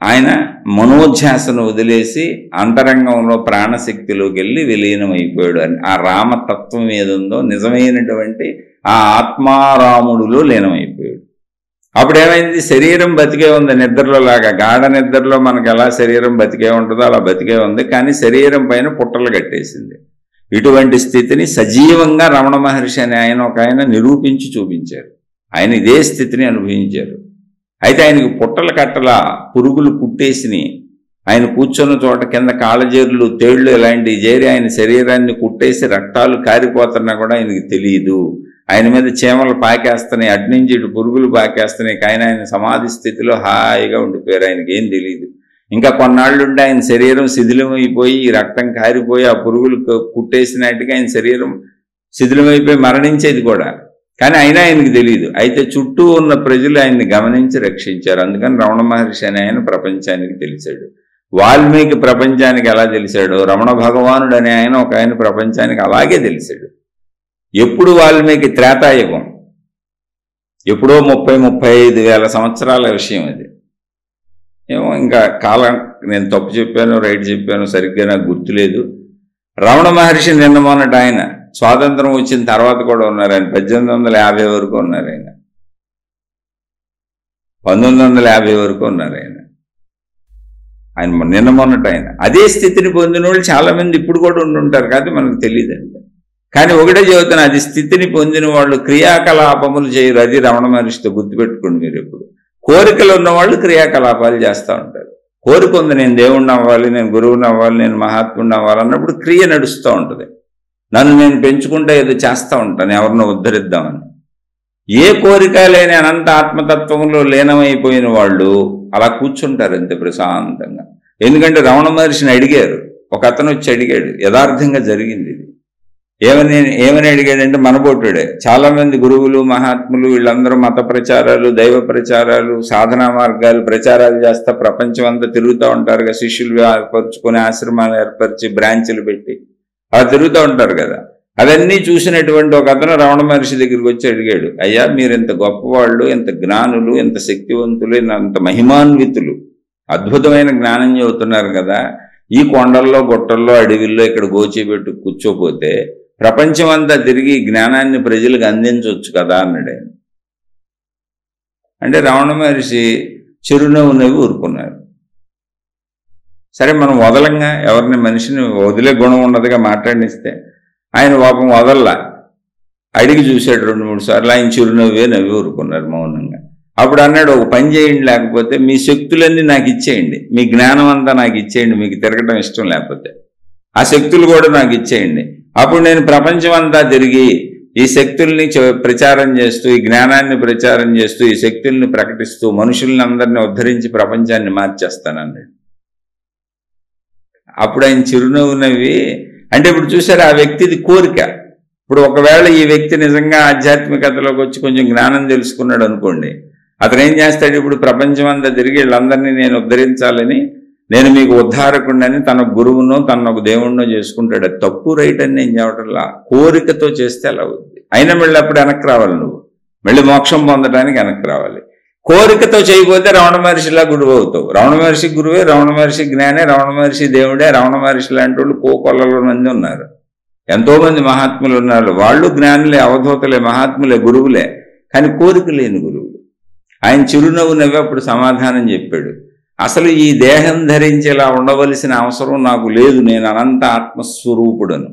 ఆయన మనోధ్యాసను వదిలేసి అంతరంగంలో ప్రాణశక్తిలోకి వెళ్ళి విలీనమైపోయాడు. అని ఆ రామతత్వం ఏదుందో నిజమైనటువంటి ఆ ఆత్మారాముడులో లీనమైపోయాడు. అప్పుడేమైంది, శరీరం బతికే ఉంది నిద్రలో లాగా. గాఢ నిద్రలో మనకు ఎలా శరీరం బతికే ఉంటుందో అలా బతికే ఉంది, కానీ శరీరం పైన పుట్టలు కట్టేసింది. ఇటువంటి స్థితిని సజీవంగా రమణ మహర్షి అని ఆయన నిరూపించి చూపించారు. ఆయన ఇదే స్థితిని అనుభవించారు. అయితే ఆయనకు పుట్టల కట్టల పురుగులు కుట్టేసిని, ఆయన కూర్చున్న చోట కింద కాళ్ళజేరులు, తేళ్లు ఇలాంటివి చేరి ఆయన శరీరాన్ని కుట్టేసి రక్తాలు కారిపోతున్నా కూడా ఆయనకి తెలియదు. ఆయన మీద చీమలు పాకేస్తున్నాయి, అటు నుంచి ఇటు పురుగులు పాకేస్తున్నాయి, కానీ ఆయన సమాధి స్థితిలో హాయిగా ఉండిపోయారు. ఆయనకి ఏం తెలియదు. ఇంకా కొన్నాళ్ళుంటే ఆయన శరీరం శిథిలమైపోయి, రక్తం కారిపోయి, ఆ పురుగులు కుట్టేసినట్టుగా ఆయన శరీరం శిథిలమైపోయి మరణించేది కూడా. కానీ అయినా ఆయనకి తెలియదు. అయితే చుట్టూ ఉన్న ప్రజలు ఆయన్ని గమనించి రక్షించారు. అందుకని రమణ మహర్షి అని ఆయన ప్రపంచానికి తెలిసాడు. వాల్మీకి ప్రపంచానికి ఎలా తెలిసాడో రమణ భగవానుడు అనే ఆయన ప్రపంచానికి అలాగే తెలిసాడు. ఎప్పుడు వాల్మీకి త్రేతాయుగం, ఎప్పుడో 30-35 వేల సంవత్సరాల విషయం అది. ఏమో ఇంకా కాలం నేను తప్పు చెప్పాను, రైట్ చెప్పాను, సరిగ్గా నాకు గుర్తులేదు. రమణ మహర్షి నిన్న మొన్నటి ఆయన స్వాతంత్రం వచ్చిన తర్వాత కూడా ఉన్నారు. ఆయన 1850 వరకు ఉన్నారు. ఆయన 1950 వరకు ఉన్నారు. ఆయన నిన్న మొన్నటి ఆయన. అదే స్థితిని పొందిన వాళ్ళు చాలా మంది ఇప్పుడు కూడా ఉండుంటారు, కాదు మనకు తెలియదండి. కానీ ఒకటే చెబుతాను, అది స్థితిని పొందిన వాళ్ళు క్రియాకలాపములు చేయరు. అది రమణ మహర్షితో గుర్తుపెట్టుకోండి మీరు. ఎప్పుడు కోరికలు ఉన్నవాళ్ళు క్రియాకలాపాలు చేస్తూ ఉంటారు. కోరిక ఉంది, నేను దేవుణ్ణి అవ్వాలి, నేను గురువుని అవ్వాలి, నేను మహాత్ముడిని అవ్వాలి అన్నప్పుడు క్రియ నడుస్తూ ఉంటుంది. నన్ను నేను పెంచుకుంటే ఏదో చేస్తూ ఉంటాను, ఎవరినో ఉద్ధరిద్దామని. ఏ కోరిక లేని అనంత ఆత్మతత్వంలో లీనమైపోయిన వాళ్ళు అలా కూర్చుంటారు అంతే ప్రశాంతంగా. ఎందుకంటే రమణ మహర్షిని అడిగారు, ఒక అతను వచ్చి అడిగాడు, యథార్థంగా జరిగింది ఇది. ఏమని అడిగాడంటే, మనబోటుడే చాలా మంది గురువులు, మహాత్ములు వీళ్ళందరూ మత ప్రచారాలు, దైవ ప్రచారాలు, సాధనా మార్గాలు, ప్రచారాలు చేస్తా ప్రపంచం అంతా తిరుగుతూ ఉంటారు కదా. శిష్యులు ఏర్పరచుకొని, ఆశ్రమాలు ఏర్పరిచి, బ్రాంచ్లు పెట్టి అలా తిరుగుతూ ఉంటారు కదా. అవన్నీ చూసినటువంటి ఒక అతను రమణ మహర్షి దగ్గరికి వచ్చి అడిగాడు, అయ్యా మీరు ఇంత గొప్పవాళ్ళు, ఇంత జ్ఞానులు, ఇంత శక్తివంతులు, ఇంత మహిమాన్వితులు, అద్భుతమైన జ్ఞానం చెబుతున్నారు కదా, ఈ కొండల్లో, గుట్టల్లో, అడవిల్లో ఇక్కడ గోచిపెట్టు కూర్చోపోతే ప్రపంచం అంతా తిరిగి జ్ఞానాన్ని ప్రజలకు అందించవచ్చు కదా అన్నాడు ఆయన. అంటే రమణ మహర్షి చిరునవ్వు నవ్వి ఊరుకున్నారు. సరే మనం వదలంగా, ఎవరిని మనిషిని వదిలే గుణం ఉండదుగా మాట్లాడినిస్తే. ఆయన పాపం వదల్లా, అడిగి చూశాడు 2-3 సార్లు. ఆయన చిరునవ్వే నవ్వి ఊరుకున్నారు మౌనంగా. అప్పుడు అన్నాడు, ఒక పని చేయండి, లేకపోతే మీ శక్తులన్నీ నాకు ఇచ్చేయండి, మీ జ్ఞానం అంతా నాకు ఇచ్చేయండి, మీకు తిరగటం ఇష్టం లేకపోతే ఆ శక్తులు కూడా నాకు ఇచ్చేయండి. అప్పుడు నేను ప్రపంచం అంతా తిరిగి ఈ శక్తుల్ని ప్రచారం చేస్తూ, ఈ జ్ఞానాన్ని ప్రచారం చేస్తూ, ఈ శక్తుల్ని ప్రకటిస్తూ మనుషుల్ని అందరినీ ఉద్ధరించి ప్రపంచాన్ని మార్చేస్తానన్నాడు. అప్పుడు ఆయన చిరునవ్వు నవ్వి, అంటే ఇప్పుడు చూసారు ఆ వ్యక్తిది కోరిక. ఇప్పుడు ఒకవేళ ఈ వ్యక్తి నిజంగా ఆధ్యాత్మికతలోకి వచ్చి కొంచెం జ్ఞానం తెలుసుకున్నాడు అనుకోండి, అతను ఏం చేస్తాడు, ఇప్పుడు ప్రపంచం అంతా తిరిగి వీళ్ళందరినీ నేను ఉద్ధరించాలని, నేను మీకు ఉద్ధారకుండని తన గురువునో తన ఒక దేవుణ్ణో చేసుకుంటాడు. అది తప్పు రైట్ అని నేను చెప్పటంలా, కోరికతో చేస్తే అలా అవుద్ది. అయినా మళ్ళీ అప్పుడు వెనక్కి రావాలి, నువ్వు మళ్ళీ మోక్షం పొందడానికి వెనక్కి రావాలి. కోరికతో చేయకపోతే రమణ మహర్షిలా గురువు అవుతావు. రమణ మహర్షి గురువే, రమణ మహర్షి జ్ఞానే, రమణ మహర్షి దేవుడే. రమణ మహర్షి లాంటి వాళ్ళు కోకొల్లలో మంది ఉన్నారు, ఎంతోమంది మహాత్ములు ఉన్నారు. వాళ్ళు జ్ఞానులే, అవధూతలే, మహాత్ములే, గురువులే, కానీ కోరిక లేని గురువులు. ఆయన చిరునవ్వు నవ్వి అప్పుడు సమాధానం చెప్పాడు, అసలు ఈ దేహం ధరించేలా ఉండవలసిన అవసరం నాకు లేదు, నేను అనంత ఆత్మస్వరూపుడను.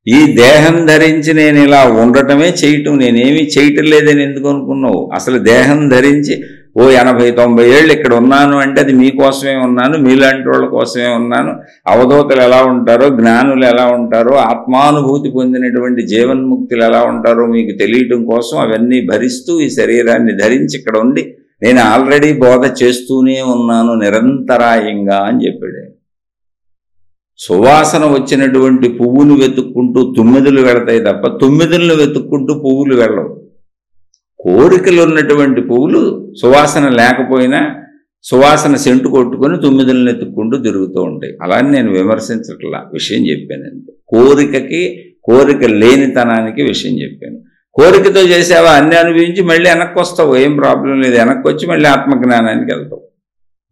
ఈ దేహం ధరించి నేను ఇలా ఉండటమే చేయటం, నేనేమీ చేయటం లేదని ఎందుకు అనుకున్నావు? అసలు దేహం ధరించి ఓ 80-90 ఏళ్ళు ఇక్కడ ఉన్నాను అంటే అది మీకోసమే ఉన్నాను, మీలాంటి వాళ్ళ కోసమే ఉన్నాను. అవధూతలు ఎలా ఉంటారో, జ్ఞానులు ఎలా ఉంటారో, ఆత్మానుభూతి పొందినటువంటి జీవన్ముక్తులు ఎలా ఉంటారో మీకు తెలియటం కోసం అవన్నీ భరిస్తూ ఈ శరీరాన్ని ధరించి ఇక్కడ ఉండి నేను ఆల్రెడీ బోధ చేస్తూనే ఉన్నాను నిరంతరాయంగా అని చెప్పాడు. సువాసన వచ్చినటువంటి పువ్వును వెతుక్కుంటూ తుమ్మెదలు వెళతాయి తప్ప తుమ్మెదలను వెతుక్కుంటూ పువ్వులు వెళ్ళవు. కోరికలు ఉన్నటువంటి పువ్వులు సువాసన లేకపోయినా సువాసన సెంటు కొట్టుకొని తుమ్మెదలను వెతుక్కుంటూ తిరుగుతూ ఉంటాయి. అలాని నేను విమర్శించట్లా, విషయం చెప్పానంతే. కోరిక లేనితనానికి విషయం చెప్పాను. కోరికతో చేసావా అన్ని అనుభవించి మళ్ళీ వెనక్కి వస్తావు, ఏం ప్రాబ్లం లేదు. వెనక్కి వచ్చి మళ్ళీ ఆత్మజ్ఞానానికి వెళ్తావు.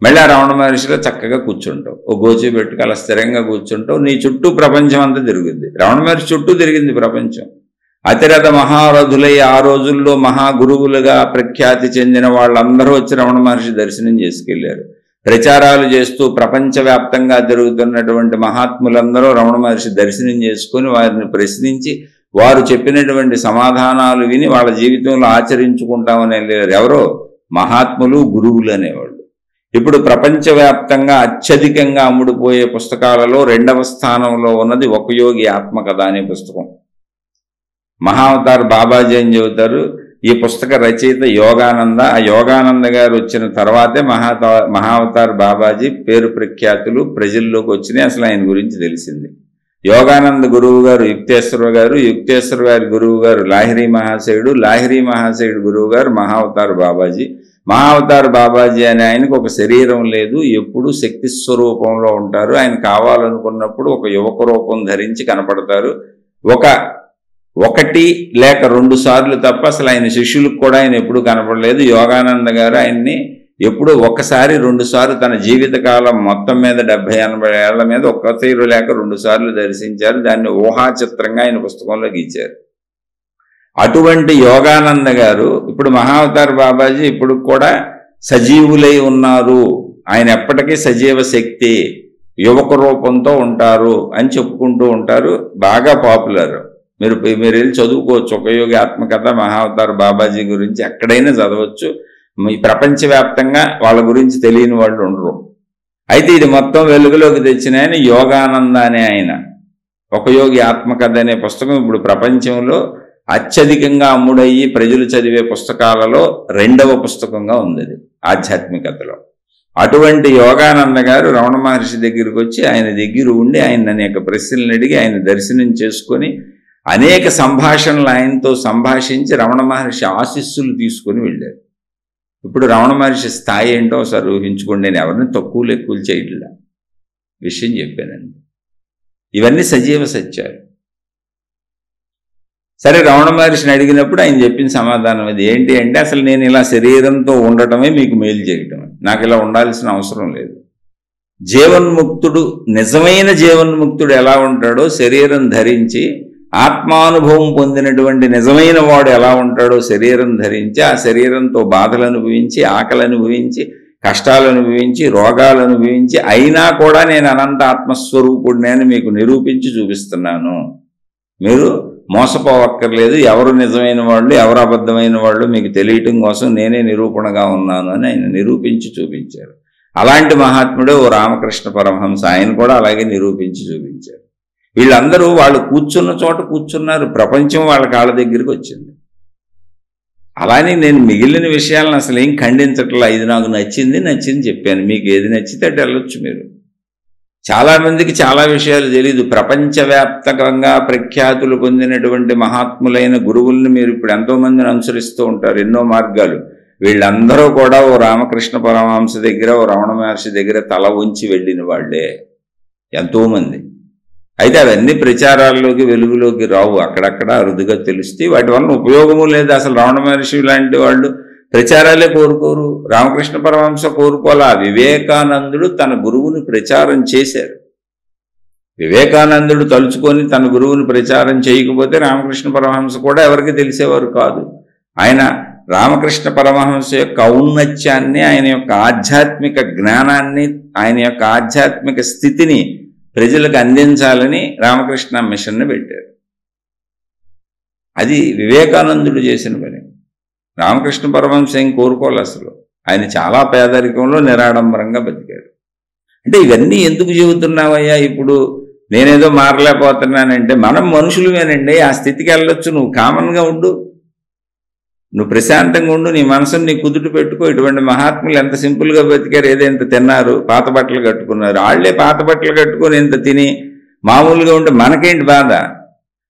మళ్ళీ ఆ రమణ మహర్షిలో చక్కగా కూర్చుంటావు, ఓ గోచి పెట్టుకు అలా స్థిరంగా కూర్చుంటావు. నీ చుట్టూ ప్రపంచం అంతా తిరుగుద్ది. రమణ మహర్షి చుట్టూ తిరిగింది ప్రపంచం. అతిరథ మహారథులై ఆ రోజుల్లో మహాగురువులుగా ప్రఖ్యాతి చెందిన వాళ్ళందరూ వచ్చి రమణ మహర్షి దర్శనం చేసుకెళ్లారు. ప్రచారాలు చేస్తూ ప్రపంచవ్యాప్తంగా తిరుగుతున్నటువంటి మహాత్ములందరూ రమణ మహర్షి దర్శనం చేసుకుని వారిని ప్రశ్నించి వారు చెప్పినటువంటి సమాధానాలు విని వాళ్ళ జీవితంలో ఆచరించుకుంటామని వెళ్ళారు. ఎవరో మహాత్ములు, గురువులు అనేవాళ్ళు. ఇప్పుడు ప్రపంచవ్యాప్తంగా అత్యధికంగా అమ్ముడుపోయే పుస్తకాలలో 2వ స్థానంలో ఉన్నది ఒక యోగి ఆత్మకథ అనే పుస్తకం. మహావతార్ బాబాజీ అని చెబుతారు. ఈ పుస్తక రచయిత యోగానంద. ఆ యోగానంద గారు వచ్చిన తర్వాతే మహావతార్ బాబాజీ పేరు ప్రఖ్యాతులు ప్రజల్లోకి వచ్చినాయి. అసలు ఆయన గురించి తెలిసింది. యోగానంద గురువు గారు యుక్తేశ్వర గారు, యుక్తేశ్వర గారి గురువు గారు లాహిరి మహాశయుడు, లాహిరి మహాశయుడు గురువు గారు మహావతార్ బాబాజీ. మహావతార్ బాబాజీ అనే ఆయనకు ఒక శరీరం లేదు, ఎప్పుడూ శక్తి స్వరూపంలో ఉంటారు. ఆయన కావాలనుకున్నప్పుడు ఒక యువక రూపం ధరించి కనపడతారు. ఒకటి లేక 2 సార్లు తప్ప అసలు ఆయన శిష్యులకు కూడా ఆయన ఎప్పుడూ కనపడలేదు. యోగానంద గారు ఆయన్ని ఎప్పుడూ 1 సారి 2 సార్లు తన జీవితకాలం మొత్తం మీద 70-80 ఏళ్ల మీద 1 తీరు లేక 2 సార్లు దర్శించారు. దాన్ని ఊహాచిత్రంగా ఆయన పుస్తకంలో గీచారు. అటువంటి యోగానంద గారు ఇప్పుడు మహావతార్ బాబాజీ ఇప్పుడు కూడా సజీవులై ఉన్నారు. ఆయన ఎప్పటికీ సజీవ శక్తి, యువక రూపంతో ఉంటారు అని చెప్పుకుంటూ ఉంటారు. బాగా పాపులర్. మీరు వెళ్ళి చదువుకోవచ్చు. ఒక యోగి ఆత్మకథ మహావతార్ బాబాజీ గురించి ఎక్కడైనా చదవచ్చు. ఈ ప్రపంచవ్యాప్తంగా వాళ్ళ గురించి తెలియని వాళ్ళు ఉండరు. అయితే ఇది మొత్తం వెలుగులోకి తెచ్చిన ఆయన యోగానంద అనే ఆయన. ఒక యోగి ఆత్మకథ అనే పుస్తకం ఇప్పుడు ప్రపంచంలో అత్యధికంగా అమ్ముడయ్యి ప్రజలు చదివే పుస్తకాలలో 2వ పుస్తకంగా ఉంది ఆధ్యాత్మికతలో. అటువంటి యోగానంద గారు రమణ మహర్షి దగ్గరికి వచ్చి ఆయన దగ్గర ఉండి ఆయన అనేక ప్రశ్నలు అడిగి ఆయన దర్శనం చేసుకొని అనేక సంభాషణలు ఆయనతో సంభాషించి రమణ మహర్షి ఆశీస్సులు తీసుకొని వెళ్ళారు. ఇప్పుడు రమణ మహర్షి స్థాయి ఏంటో ఒకసారి ఊహించుకోండి. నేను ఎవరిని తక్కువలు ఎక్కువలు చేయట్లా, విషయం చెప్పానండి. ఇవన్నీ సజీవ సత్యాలు. సరే, రమణ మహర్షిని అడిగినప్పుడు ఆయన చెప్పిన సమాధానం అది ఏంటి అంటే, అసలు నేను ఇలా శరీరంతో ఉండటమే మీకు మేలు చేయటమే, నాకు ఇలా ఉండాల్సిన అవసరం లేదు. జీవన్ముక్తుడు, నిజమైన జీవన్ముక్తుడు ఎలా ఉంటాడో శరీరం ధరించి, ఆత్మానుభవం పొందినటువంటి నిజమైన వాడు ఎలా ఉంటాడో శరీరం ధరించి, ఆ శరీరంతో బాధలు అనుభవించి, ఆకలి అనుభవించి, కష్టాలు అనుభవించి, రోగాలు అనుభవించి, అయినా కూడా నేను అనంత ఆత్మస్వరూపుడిని అని మీకు నిరూపించి చూపిస్తున్నాను. మీరు మోసపోవక్కర్లేదు. ఎవరు నిజమైన వాళ్ళు, ఎవరు అబద్ధమైన వాళ్ళు మీకు తెలియటం కోసం నేనే నిరూపణగా ఉన్నాను అని ఆయన నిరూపించి చూపించారు. అలాంటి మహాత్ముడే ఓ రామకృష్ణ పరమహంస. ఆయన కూడా అలాగే నిరూపించి చూపించారు. వీళ్ళందరూ వాళ్ళు కూర్చున్న చోట కూర్చున్నారు. ప్రపంచం వాళ్ళ కాళ్ళ దగ్గరికి వచ్చింది. అలానే నేను మిగిలిన విషయాలను అసలు ఏం ఖండించట్లా. ఇది నాకు నచ్చింది చెప్పాను. మీకు ఏది నచ్చితే అటు వెళ్ళొచ్చు. మీరు చాలామందికి చాలా విషయాలు తెలీదు. ప్రపంచవ్యాప్తంగా ప్రఖ్యాతులు పొందినటువంటి మహాత్ములైన గురువుల్ని మీరు ఇప్పుడు ఎంతోమందిని అనుసరిస్తూ ఉంటారు, ఎన్నో మార్గాలు. వీళ్ళందరూ కూడా ఓ రామకృష్ణ పరమహంస దగ్గర, ఓ రమణ మహర్షి దగ్గర తల ఉంచి వెళ్ళిన వాళ్ళే ఎంతోమంది. అయితే అవన్నీ ప్రచారాల్లోకి వెలుగులోకి రావు, అక్కడక్కడ అరుదుగా తెలుస్తాయి. వాటి వలన ఉపయోగము లేదు. అసలు రమణ మహర్షి లాంటి వాళ్ళు ప్రచారాలే కోరుకోరు. రామకృష్ణ పరమహంస కోరుకోవాలా. వివేకానందుడు తన గురువుని ప్రచారం చేశారు. వివేకానందుడు తలుచుకొని తన గురువుని ప్రచారం చేయకపోతే రామకృష్ణ పరమహంస కూడా ఎవరికి తెలిసేవారు కాదు. ఆయన రామకృష్ణ పరమహంస యొక్క ఔన్నత్యాన్ని, ఆయన యొక్క ఆధ్యాత్మిక జ్ఞానాన్ని, ఆయన యొక్క ఆధ్యాత్మిక స్థితిని ప్రజలకు అందించాలని రామకృష్ణ మిషన్ను పెట్టారు. అది వివేకానందుడు చేసిన పని. రామకృష్ణ పరమహంస ఏం కోరుకోవాలి అసలు. ఆయన చాలా పేదరికంలో నిరాడంబరంగా బతికారు. అంటే ఇవన్నీ ఎందుకు చెబుతున్నావయ్యా? ఇప్పుడు నేనేదో మారలేకపోతున్నానంటే మనం మనుషులమేనండి. ఆ స్థితికి వెళ్ళొచ్చు. నువ్వు కామన్గా ఉండు, నువ్వు ప్రశాంతంగా ఉండు, నీ మనసుని నీ కుదుట పెట్టుకో. ఇటువంటి మహాత్ములు ఎంత సింపుల్గా బతికారు, ఏదైంత తిన్నారు, పాత బట్టలు కట్టుకున్నారు. వాళ్ళే పాత బట్టలు కట్టుకొని ఇంత తిని మామూలుగా ఉంటే మనకేంటి బాధ?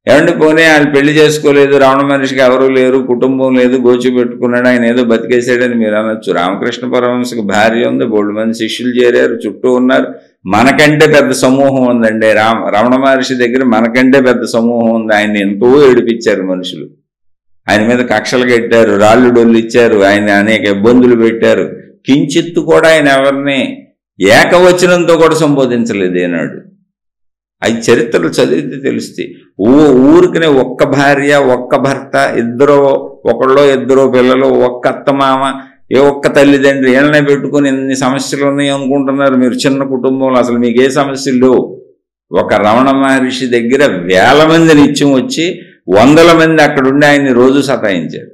ఏమండి పోనీ వాళ్ళు పెళ్లి చేసుకోలేదు, రావణ మనిషికి ఎవరూ లేరు, కుటుంబం లేదు, గోచి పెట్టుకున్నాడు, ఆయన ఏదో బతికేసాడని మీరు అనొచ్చు. రామకృష్ణ పరమహంసకి భార్య ఉంది, బోల్డ్ మంది శిష్యులు చేరారు, చుట్టూ ఉన్నారు. మనకంటే పెద్ద సమూహం ఉందండి. రమణ మహర్షి దగ్గర మనకంటే పెద్ద సమూహం ఉంది. ఆయన్ని ఎంతో ఏడిపించారు మనుషులు, ఆయన మీద కక్షలు కట్టారు, రాళ్ళు డొల్లు ఇచ్చారు, ఆయన అనేక ఇబ్బందులు పెట్టారు. కించిత్తు కూడా ఆయన ఎవరిని ఏకవచనంతో కూడా సంబోధించలేదు ఏనాడు. అవి చరిత్రలు చదివితే తెలుస్తాయి. ఊరికనే ఒక్క భార్య, ఒక్క భర్త, ఒకళ్ళో ఇద్దరో పిల్లలు, ఒక్క అత్తమామ, ఒక్క తల్లిదండ్రి, ఏళ్ళనే పెట్టుకుని ఎన్ని సమస్యలు ఉన్నాయి అనుకుంటున్నారు మీరు? చిన్న కుటుంబంలో అసలు మీకు ఏ సమస్యలు లేవు. ఒక రమణ మహర్షి దగ్గర వేల మంది నిత్యం వచ్చి వందల మంది అక్కడుండి ఆయన్ని రోజు సతాయించారు.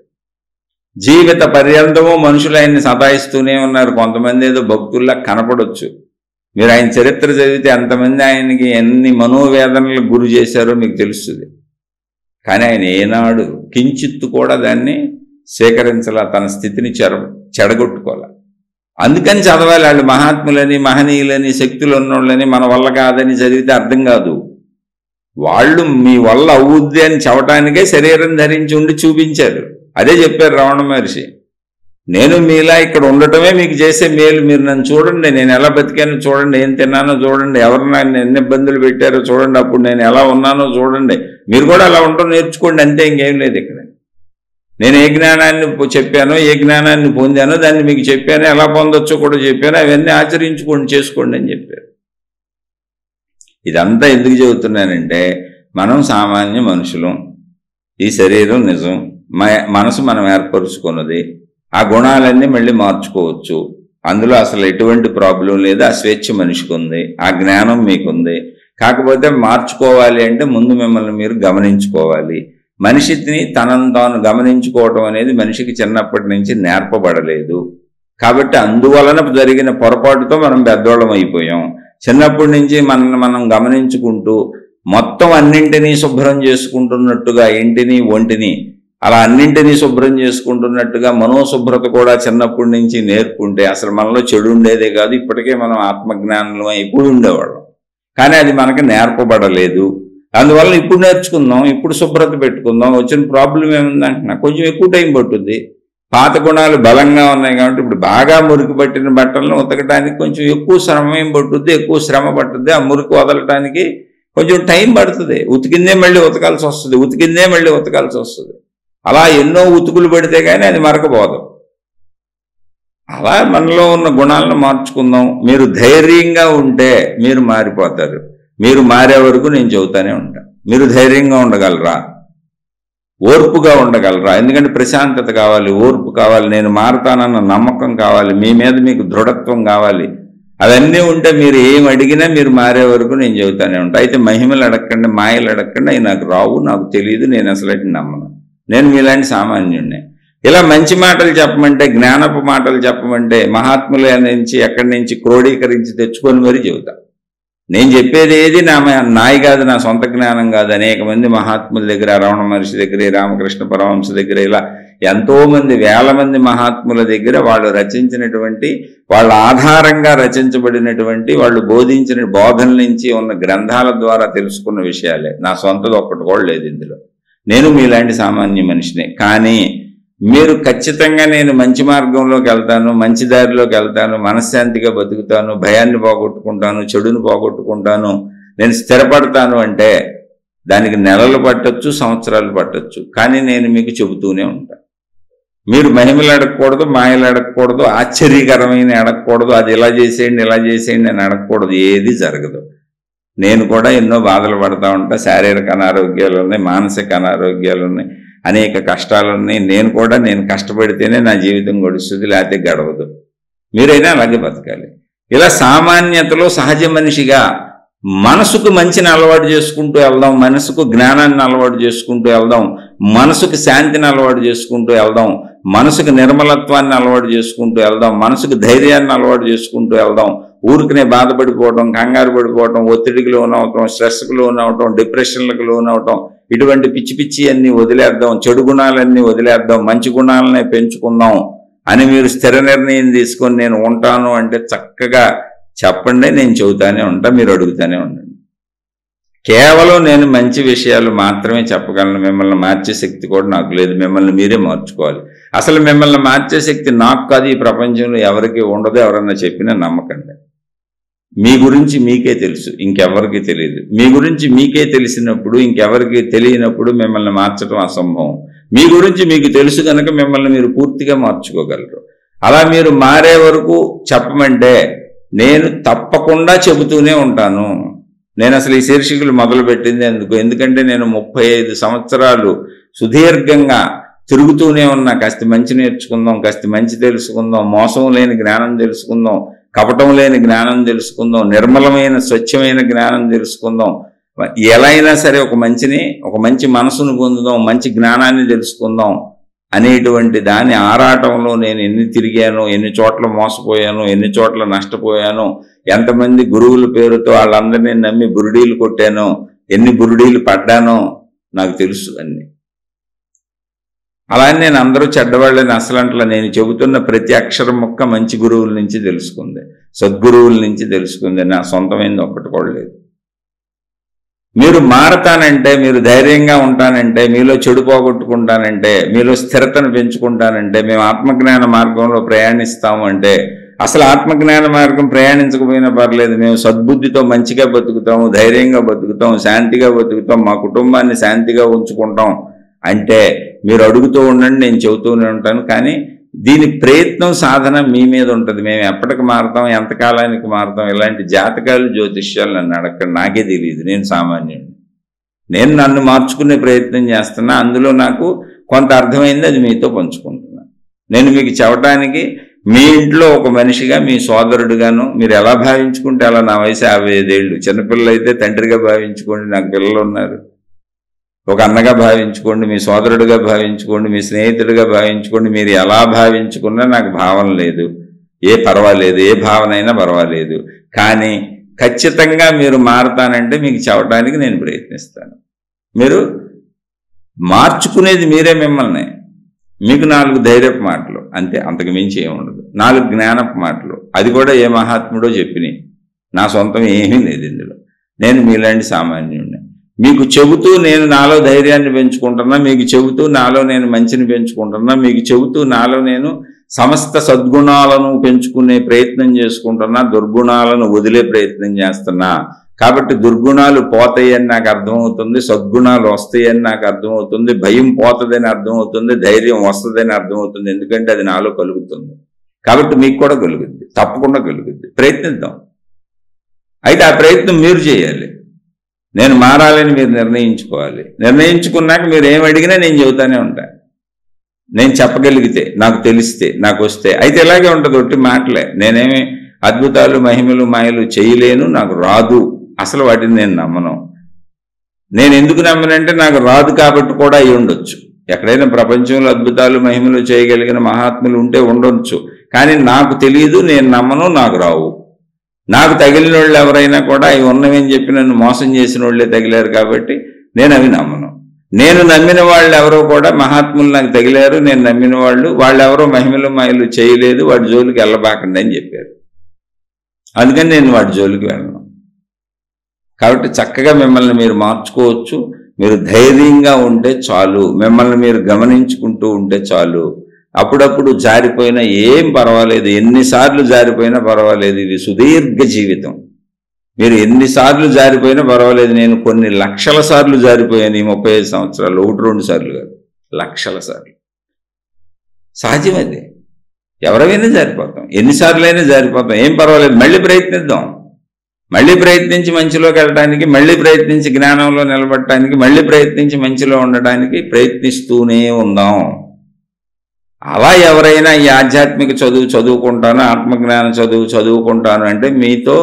జీవిత పర్యంతము మనుషులు ఆయన్ని సతాయిస్తూనే ఉన్నారు. కొంతమంది ఏదో భక్తుల్లా కనపడొచ్చు. మీరు ఆయన చరిత్ర చదివితే ఎంతమంది ఆయనకి ఎన్ని మనోవేదనలకు గురి చేశారో మీకు తెలుస్తుంది. కానీ ఆయన ఏనాడు కించిత్తు కూడా దాన్ని స్వీకరించాల, తన స్థితిని చెడగొట్టుకోవాలి. అందుకని చదవాలి. వాళ్ళు మహాత్ములని, మహనీయులని, శక్తులు ఉన్నోళ్ళని మన వల్ల కాదని చదివితే అర్థం కాదు. వాళ్ళు మీ వల్ల అవుద్ది అని చెప్పడానికే శరీరం ధరించి ఉండి చూపించారు. అదే చెప్పారు రమణ మహర్షి. నేను మీలా ఇక్కడ ఉండటమే మీకు చేసే మేలు. మీరు నన్ను చూడండి, నేను ఎలా బతికానో చూడండి, ఏం తిన్నానో చూడండి, ఎవరు నన్ను ఎన్ని ఇబ్బందులు పెట్టారో చూడండి, అప్పుడు నేను ఎలా ఉన్నానో చూడండి, మీరు కూడా అలా ఉండటం నేర్చుకోండి. అంతే, ఇంకేం లేదు ఇక్కడ. నేను ఏ జ్ఞానాన్ని చెప్పానో, ఏ జ్ఞానాన్ని పొందానో దాన్ని మీకు చెప్పాను, ఎలా పొందొచ్చో కూడా చెప్పాను. అవన్నీ ఆచరించుకోండి, చేసుకోండి అని చెప్పారు. ఇదంతా ఎందుకు చెబుతున్నానంటే, మనం సామాన్య మనుషులం, ఈ శరీరం నిజం, మనసు మనం ఏర్పరుచుకున్నది, ఆ గుణాలన్నీ మళ్ళీ మార్చుకోవచ్చు. అందులో అసలు ఎటువంటి ప్రాబ్లం లేదు. ఆ స్వేచ్ఛ మనిషికి ఉంది, ఆ జ్ఞానం మీకుంది. కాకపోతే మార్చుకోవాలి అంటే ముందు మిమ్మల్ని మీరు గమనించుకోవాలి. మనిషిని తనను తాను గమనించుకోవటం అనేది మనిషికి చిన్నప్పటి నుంచి నేర్పబడలేదు. కాబట్టి అందువలన జరిగిన పొరపాటుతో మనం పెద్దోళ్ళం అయిపోయాం. చిన్నప్పటి నుంచి మనం గమనించుకుంటూ మొత్తం అన్నింటినీ శుభ్రం చేసుకుంటున్నట్టుగా ఇంటిని ఒంటిని అలా అన్నింటినీ శుభ్రం చేసుకుంటున్నట్టుగా మనోశుభ్రత కూడా చిన్నప్పటి నుంచి నేర్పుకుంటే అసలు మనలో చెడు ఉండేదే కాదు. ఇప్పటికే మనం ఆత్మజ్ఞానం అయిపోయి ఉండేవాళ్ళం. కానీ అది మనకి నేర్పబడలేదు. అందువల్ల ఇప్పుడు నేర్చుకుందాం, ఇప్పుడు శుభ్రత పెట్టుకుందాం. వచ్చిన ప్రాబ్లం ఏముందంటున్నా, కొంచెం ఎక్కువ టైం పట్టుద్ది. పాత గుణాలు బలంగా ఉన్నాయి కాబట్టి ఇప్పుడు బాగా మురికి పట్టిన బట్టలను ఉతకడానికి కొంచెం ఎక్కువ సమయం పట్టుద్ది, ఎక్కువ శ్రమ పట్టుద్ది. ఆ మురికి వదలటానికి కొంచెం టైం పడుతుంది. ఉతికిందే మళ్ళీ ఉతకాల్సి వస్తుంది. అలా ఎన్నో ఉతుకులు పడితే కానీ అది మరకపోదు. అలా మనలో ఉన్న గుణాలను మార్చుకుందాం. మీరు ధైర్యంగా ఉంటే మీరు మారిపోతారు. మీరు మారే వరకు నేను చెబుతానే ఉంటా. మీరు ధైర్యంగా ఉండగలరా? ఓర్పుగా ఉండగలరా? ఎందుకంటే ప్రశాంతత కావాలి, ఓర్పు కావాలి, నేను మారతానన్న నమ్మకం కావాలి, మీ మీద మీకు దృఢత్వం కావాలి. అవన్నీ ఉంటే మీరు ఏం అడిగినా మీరు మారే వరకు నేను చెబుతానే ఉంటా. అయితే మహిమలు అడగకండి, మాయలు అడగకండి, అవి నాకు రావు, నాకు తెలియదు, నేను అసలు నమ్మను. నేను మీలాంటి సామాన్యుడినే. ఇలా మంచి మాటలు చెప్పమంటే, జ్ఞానపు మాటలు చెప్పమంటే మహాత్ముల నుంచి ఎక్కడి నుంచి క్రోడీకరించి తెచ్చుకొని మరీ చెబుతా. నేను చెప్పేది ఏది నాయి కాదు, నా సొంత జ్ఞానం కాదు. అనేక మంది మహాత్ముల దగ్గర, రమణ మహర్షి దగ్గర, రామకృష్ణ పరమహంస దగ్గర, ఇలా ఎంతో మంది వేల మంది మహాత్ముల దగ్గర వాళ్ళు రచించినటువంటి, వాళ్ళ ఆధారంగా రచించబడినటువంటి, వాళ్ళు బోధించిన బోధన నుంచి ఉన్న గ్రంథాల ద్వారా తెలుసుకున్న విషయాలే. నా సొంతది ఒక్కటి కూడా లేదు ఇందులో. నేను మీలాంటి సామాన్య మనిషినే. కానీ మీరు ఖచ్చితంగా నేను మంచి మార్గంలోకి వెళ్తాను, మంచి దారిలోకి వెళ్తాను, మనశ్శాంతిగా బతుకుతాను, భయాన్ని పోగొట్టుకుంటాను, చెడుని పోగొట్టుకుంటాను, నేను స్థిరపడతాను అంటే దానికి నెలలు పట్టొచ్చు, సంవత్సరాలు పట్టొచ్చు. కానీ నేను మీకు చెబుతూనే ఉంటాను. మీరు మహిమలు అడగకూడదు, మాయలు అడగకూడదు, ఆశ్చర్యకరమైన అడగకూడదు, అది ఇలా చేసేయండి ఇలా చేసేయండి అని అడగకూడదు. ఏది జరగదు. నేను కూడా ఎన్నో బాధలు పడతా ఉంటా. శారీరక అనారోగ్యాలు ఉన్నాయి, మానసిక అనారోగ్యాలు ఉన్నాయి, అనేక కష్టాలున్నాయి. నేను కష్టపడితేనే నా జీవితం గడుస్తుంది, లేకపోతే గడవదు. మీరైనా అలాగే బతకాలి. ఇలా సామాన్యతలో సహజ మనిషిగా మనసుకు మంచిని అలవాటు చేసుకుంటూ వెళ్దాం, మనసుకు జ్ఞానాన్ని అలవాటు చేసుకుంటూ వెళ్దాం, మనసుకు శాంతిని అలవాటు చేసుకుంటూ వెళ్దాం, మనసుకు నిర్మలత్వాన్ని అలవాటు చేసుకుంటూ వెళ్దాం, మనసుకు ధైర్యాన్ని అలవాటు చేసుకుంటూ వెళ్దాం. ఊరికనే బాధపడిపోవటం, కంగారు పడిపోవటం, ఒత్తిడికి లోనవటం, స్ట్రెస్కి లోనవటం, డిప్రెషన్లకు లోనవటం, ఇటువంటి పిచ్చి పిచ్చి అన్ని వదిలేద్దాం, చెడు గుణాలన్నీ వదిలేద్దాం, మంచి గుణాలనే పెంచుకుందాం అని మీరు స్థిర నిర్ణయం తీసుకొని నేను ఉంటాను అంటే చక్కగా చెప్పండి, నేను చెబుతానే ఉంటా, మీరు అడుగుతానే ఉండండి. కేవలం నేను మంచి విషయాలు మాత్రమే చెప్పగలను. మిమ్మల్ని మార్చే శక్తి కూడా నాకు లేదు. మిమ్మల్ని మీరే మార్చుకోవాలి. అసలు మిమ్మల్ని మార్చే శక్తి నాకు కాదు, ఈ ప్రపంచంలో ఎవరికి ఉండదు. ఎవరన్నా చెప్పినా నమ్మకండి. మీ గురించి మీకే తెలుసు, ఇంకెవరికి తెలియదు. మీ గురించి మీకే తెలిసినప్పుడు ఇంకెవరికి తెలియనప్పుడు మిమ్మల్ని మార్చడం అసంభవం. మీ గురించి మీకు తెలుసు కనుక మిమ్మల్ని మీరు పూర్తిగా మార్చుకోగలరు. అలా మీరు మారే వరకు చెప్పమంటే నేను తప్పకుండా చెబుతూనే ఉంటాను. నేను అసలు ఈ శీర్షికలు మొదలుపెట్టింది ఎందుకంటే నేను 35 సంవత్సరాలు సుదీర్ఘంగా తిరుగుతూనే ఉన్నా. కాస్త మంచి నేర్చుకుందాం, కాస్త మంచి తెలుసుకుందాం, మోసం లేని జ్ఞానం తెలుసుకుందాం, కపటం లేని జ్ఞానం తెలుసుకుందాం, నిర్మలమైన స్వచ్ఛమైన జ్ఞానం తెలుసుకుందాం. ఎలా అయినా సరే ఒక మంచి మనసును పొందుదాం, మంచి జ్ఞానాన్ని తెలుసుకుందాం అనేటువంటి దాని ఆరాటంలో నేను ఎన్ని తిరిగాను, ఎన్ని చోట్ల మోసపోయాను, ఎన్ని చోట్ల నష్టపోయాను, ఎంతమంది గురువుల పేరుతో వాళ్ళందరినీ నమ్మి బురుడీలు కొట్టానో, ఎన్ని బురుడీలు పడ్డానో నాకు తెలుసు అన్ని. అలానే నేను అందరూ చెడ్డవాళ్ళని అసలంట్లా. నేను చెబుతున్న ప్రతి అక్షరం మొక్క మంచి గురువుల నుంచి తెలుసుకుంది, సద్గురువుల నుంచి తెలుసుకుంది. నా సొంతమైంది ఒక్కటి కూడా లేదు. మీరు మారతానంటే, మీరు ధైర్యంగా ఉంటానంటే, మీలో చెడు పోగొట్టుకుంటానంటే, మీలో స్థిరతను పెంచుకుంటానంటే, మేము ఆత్మజ్ఞాన మార్గంలో ప్రయాణిస్తాము అంటే, అసలు ఆత్మజ్ఞాన మార్గం ప్రయాణించకపోయినా పర్లేదు, మేము సద్బుద్ధితో మంచిగా బతుకుతాము, ధైర్యంగా బతుకుతాం, శాంతిగా బతుకుతాం, మా కుటుంబాన్ని శాంతిగా ఉంచుకుంటాం అంటే మీరు అడుగుతూ ఉండండి, నేను చెబుతూనే ఉంటాను. కానీ దీని ప్రయత్నం సాధన మీ మీద ఉంటుంది. మేము ఎప్పటికి మారుతాం, ఎంతకాలానికి మారుతాం, ఇలాంటి జాతకాలు జ్యోతిష్యాలు నన్ను అడగండి, నాకే తెలియదు. నేను సామాన్యుడిని. నేను నన్ను మార్చుకునే ప్రయత్నం చేస్తున్నా. అందులో నాకు కొంత అర్థమైంది, అది మీతో పంచుకుంటున్నా. నేను మీకు చెప్పడానికి మీ ఇంట్లో ఒక మనిషిగా, మీ సోదరుడిగాను, మీరు ఎలా భావించుకుంటే అలా. నా వయసు 55 ఏళ్ళు. చిన్నపిల్లలు అయితే తండ్రిగా భావించుకోండి, నాకు పిల్లలు ఉన్నారు. ఒక అన్నగా భావించుకోండి, మీ సోదరుడిగా భావించుకోండి, మీ స్నేహితుడిగా భావించుకోండి. మీరు ఎలా భావించుకున్నా నాకు భావన లేదు, పర్వాలేదు, ఏ భావన అయినా పర్వాలేదు. కానీ ఖచ్చితంగా మీరు మారతానంటే మీకు చెప్పడానికి నేను ప్రయత్నిస్తాను. మీరు మార్చుకునేది మీరే మిమ్మల్ని. మీకు 4 ధైర్యపు మాటలు అంతే, అంతకు మించి ఏముండదు. 4 జ్ఞానపు మాటలు, అది కూడా ఏ మహాత్ముడో చెప్పినాయి. నా సొంతం ఏమీ లేదు ఇందులో. నేను మీలాంటి సామాన్యుడిని. మీకు చెబుతూ నేను నాలో ధైర్యాన్ని పెంచుకుంటున్నా, మీకు చెబుతూ నాలో నేను మంచిని పెంచుకుంటున్నా, మీకు చెబుతూ నాలో నేను సమస్త సద్గుణాలను పెంచుకునే ప్రయత్నం చేసుకుంటున్నా, దుర్గుణాలను వదిలే ప్రయత్నం చేస్తున్నా. కాబట్టి దుర్గుణాలు పోతాయని నాకు అర్థమవుతుంది, సద్గుణాలు వస్తాయని నాకు అర్థమవుతుంది, భయం పోతుందని అర్థమవుతుంది, ధైర్యం వస్తుందని అర్థమవుతుంది. ఎందుకంటే అది నాలో కలుగుతుంది. కాబట్టి మీకు కూడా కలుగుద్ది, తప్పకుండా కలుగుద్ది. ప్రయత్నిద్దాం. అయితే ఆ ప్రయత్నం మీరు చేయాలి. నేను మారాలని మీరు నిర్ణయించుకోవాలి. నిర్ణయించుకున్నాక మీరు ఏం అడిగినా నేను చెబుతానే ఉంటాను. నేను చెప్పగలిగితే, నాకు తెలిస్తే, నాకు వస్తే. అయితే ఇలాగే ఉంటుంది, ఒట్టి మాటలే. నేనేమి అద్భుతాలు, మహిమలు, మాయలు చేయలేను, నాకు రాదు. అసలు వాటిని నేను నమ్మను. నేను ఎందుకు నమ్మనంటే నాకు రాదు కాబట్టి కూడా అయి ఉండొచ్చు. ఎక్కడైనా ప్రపంచంలో అద్భుతాలు, మహిమలు చేయగలిగిన మహాత్ములు ఉంటే ఉండొచ్చు. కానీ నాకు తెలియదు, నేను నమ్మను, నాకు రావు. నాకు తగిలిన వాళ్ళు ఎవరైనా కూడా అవి ఉన్నవని చెప్పి నన్ను మోసం చేసిన వాళ్ళే తగిలారు కాబట్టి నేను అవి నమ్మను. నేను నమ్మిన వాళ్ళు ఎవరో కూడా మహాత్ములు నాకు తగిలారు, నేను నమ్మిన వాళ్ళెవరో మహిమలు మాయలు చేయలేదు, వాటి జోలికి వెళ్ళబాకండి అని చెప్పారు. అందుకని నేను వాటి జోలికి వెళ్ళను. కాబట్టి చక్కగా మిమ్మల్ని మీరు మార్చుకోవచ్చు. మీరు ధైర్యంగా ఉంటే చాలు, మిమ్మల్ని మీరు గమనించుకుంటూ ఉంటే చాలు. అప్పుడప్పుడు జారిపోయినా ఏం పర్వాలేదు, ఎన్నిసార్లు జారిపోయినా పర్వాలేదు. ఇది సుదీర్ఘ జీవితం. మీరు ఎన్నిసార్లు జారిపోయినా పర్వాలేదు. నేను కొన్ని లక్షల సార్లు జారిపోయాను ఈ 35 సంవత్సరాలు. 1-2 సార్లు కాదు, లక్షల సార్లు. సహజం అది. ఎవరైనా జారిపోతాం, ఎన్నిసార్లైనా జారిపోతాం, ఏం పర్వాలేదు. మళ్ళీ ప్రయత్నిద్దాం. మళ్ళీ ప్రయత్నించి మంచిలోకి వెళ్ళడానికి, మళ్ళీ ప్రయత్నించి జ్ఞానంలో నిలబడటానికి, మళ్ళీ ప్రయత్నించి మంచిలో ఉండడానికి ప్రయత్నిస్తూనే ఉందాం. అలా ఎవరైనా ఈ ఆధ్యాత్మిక చదువుకుంటాను, ఆత్మజ్ఞాన చదువుకుంటాను అంటే మీతో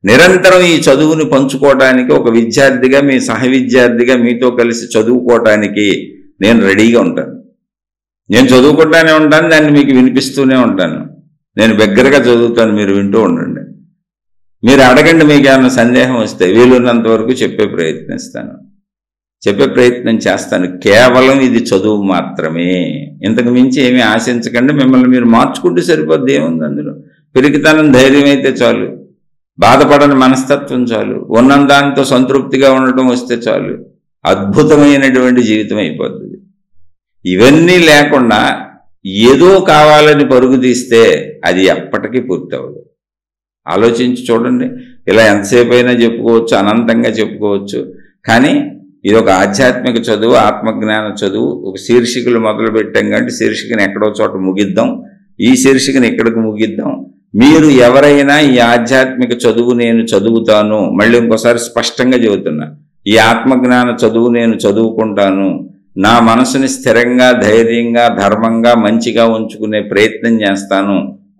నిరంతరం ఈ చదువుని పంచుకోవడానికి ఒక విద్యార్థిగా, మీ సహ విద్యార్థిగా మీతో కలిసి చదువుకోవటానికి నేను రెడీగా ఉంటాను. నేను చదువుకుంటానే ఉంటాను, దాన్ని మీకు వినిపిస్తూనే ఉంటాను. నేను బిగ్గరగా చదువుతాను, మీరు వింటూ ఉండండి. మీరు అడగండి, మీకు ఏమైనా సందేహం వస్తే వీలున్నంత వరకు చెప్పే ప్రయత్నం చేస్తాను. కేవలం ఇది చదువు మాత్రమే, ఇంతకు మించి ఏమీ ఆశించకండి. మిమ్మల్ని మీరు మార్చుకుంటూ సరిపోద్ది, ఏముంది అందులో. పెరిగితనం, ధైర్యం అయితే చాలు, బాధపడని మనస్తత్వం చాలు, ఉన్న దానితో సంతృప్తిగా ఉండటం వస్తే చాలు, అద్భుతమైనటువంటి జీవితం అయిపోతుంది. ఇవన్నీ లేకుండా ఏదో కావాలని పరుగు తీస్తే అది ఎప్పటికీ పూర్తి అవ్వదు. ఆలోచించి చూడండి. ఇలా ఎంతసేపు అయినా చెప్పుకోవచ్చు, అనంతంగా చెప్పుకోవచ్చు. కానీ ఇది ఒక ఆధ్యాత్మిక చదువు, ఆత్మజ్ఞాన చదువు. ఒక శీర్షికలు మొదలు పెట్టాం కాబట్టి శీర్షికను ఎక్కడో చోట ముగిద్దాం, ఈ శీర్షికను ఎక్కడికి ముగిద్దాం. మీరు ఎవరైనా ఈ ఆధ్యాత్మిక చదువు నేను చదువుతాను, మళ్ళీ ఇంకోసారి స్పష్టంగా చెబుతున్నా, ఈ ఆత్మజ్ఞాన చదువు నేను చదువుకుంటాను, నా మనసుని స్థిరంగా, ధైర్యంగా, ధర్మంగా, మంచిగా ఉంచుకునే ప్రయత్నం చేస్తాను,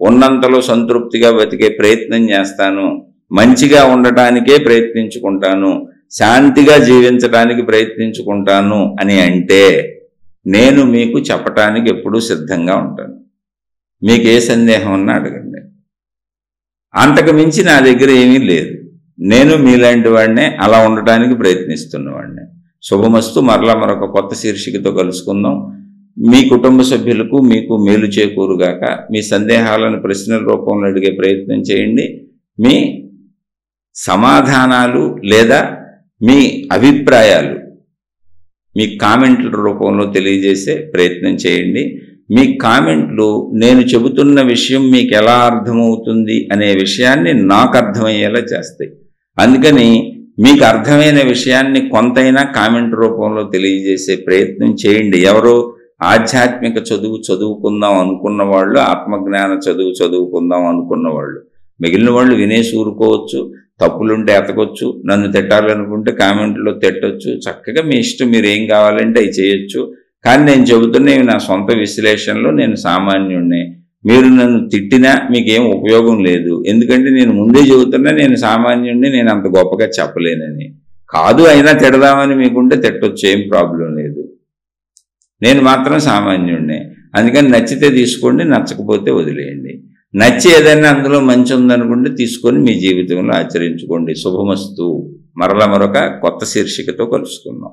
ఉన్నంతలో సంతృప్తిగా బతికే ప్రయత్నం చేస్తాను, మంచిగా ఉండటానికే ప్రయత్నించుకుంటాను, శాంతిగా జీవించడానికి ప్రయత్నించుకుంటాను అని అంటే నేను మీకు చెప్పటానికి ఎప్పుడూ సిద్ధంగా ఉంటాను. మీకు ఏ సందేహం ఉన్నా అడగండి. అంతకు మించి నా దగ్గర ఏమీ లేదు. నేను మీలాంటి వాడినే, అలా ఉండటానికి ప్రయత్నిస్తున్నవాడినే. శుభమస్తు. మరలా మరొక కొత్త శీర్షికతో కలుసుకుందాం. మీ కుటుంబ సభ్యులకు మీకు మేలు చేకూరుగాక. మీ సందేహాలను ప్రశ్నల రూపంలో అడిగే ప్రయత్నం చేయండి. మీ సమాధానాలు లేదా మీ అభిప్రాయాలు మీ కామెంట్ల రూపంలో తెలియజేసే ప్రయత్నం చేయండి. మీ కామెంట్లు నేను చెబుతున్న విషయం మీకు ఎలా అర్థమవుతుంది అనే విషయాన్ని నాకు అర్థమయ్యేలా చేస్తాయి. అందుకని మీకు అర్థమైన విషయాన్ని కొంతైనా కామెంట్ రూపంలో తెలియజేసే ప్రయత్నం చేయండి. ఎవరు ఆధ్యాత్మిక చదువు చదువుకుందాం అనుకున్న వాళ్ళు, ఆత్మజ్ఞాన చదువు చదువుకుందాం అనుకున్న వాళ్ళు. మిగిలిన వాళ్ళు వినేసి ఊరుకోవచ్చు, తప్పులుంటే ఎతకొచ్చు, నన్ను తిట్టాలనుకుంటే కామెంట్లో తిట్టొచ్చు, చక్కగా మీ ఇష్టం, మీరు ఏం కావాలంటే అవి చేయొచ్చు. కానీ నేను చెబుతున్నవి నా సొంత విశ్లేషణలో, నేను సామాన్యుడినే. మీరు నన్ను తిట్టినా మీకేం ఉపయోగం లేదు, ఎందుకంటే నేను ముందే చెబుతున్నా నేను సామాన్యుడిని, నేను అంత గొప్పగా చెప్పలేనని. కాదు, అయినా తిడదామని మీకుంటే తిట్టొచ్చు, ఏం ప్రాబ్లం లేదు. నేను మాత్రం సామాన్యుడినే. అందుకని నచ్చితే తీసుకోండి, నచ్చకపోతే వదిలేయండి. నచ్చి ఏదైనా అందులో మంచి ఉందనుకుంటే తీసుకొని మీ జీవితంలో ఆచరించుకోండి. శుభమస్తు. మరలా మరొక కొత్త శీర్షికతో కలుసుకుందాం.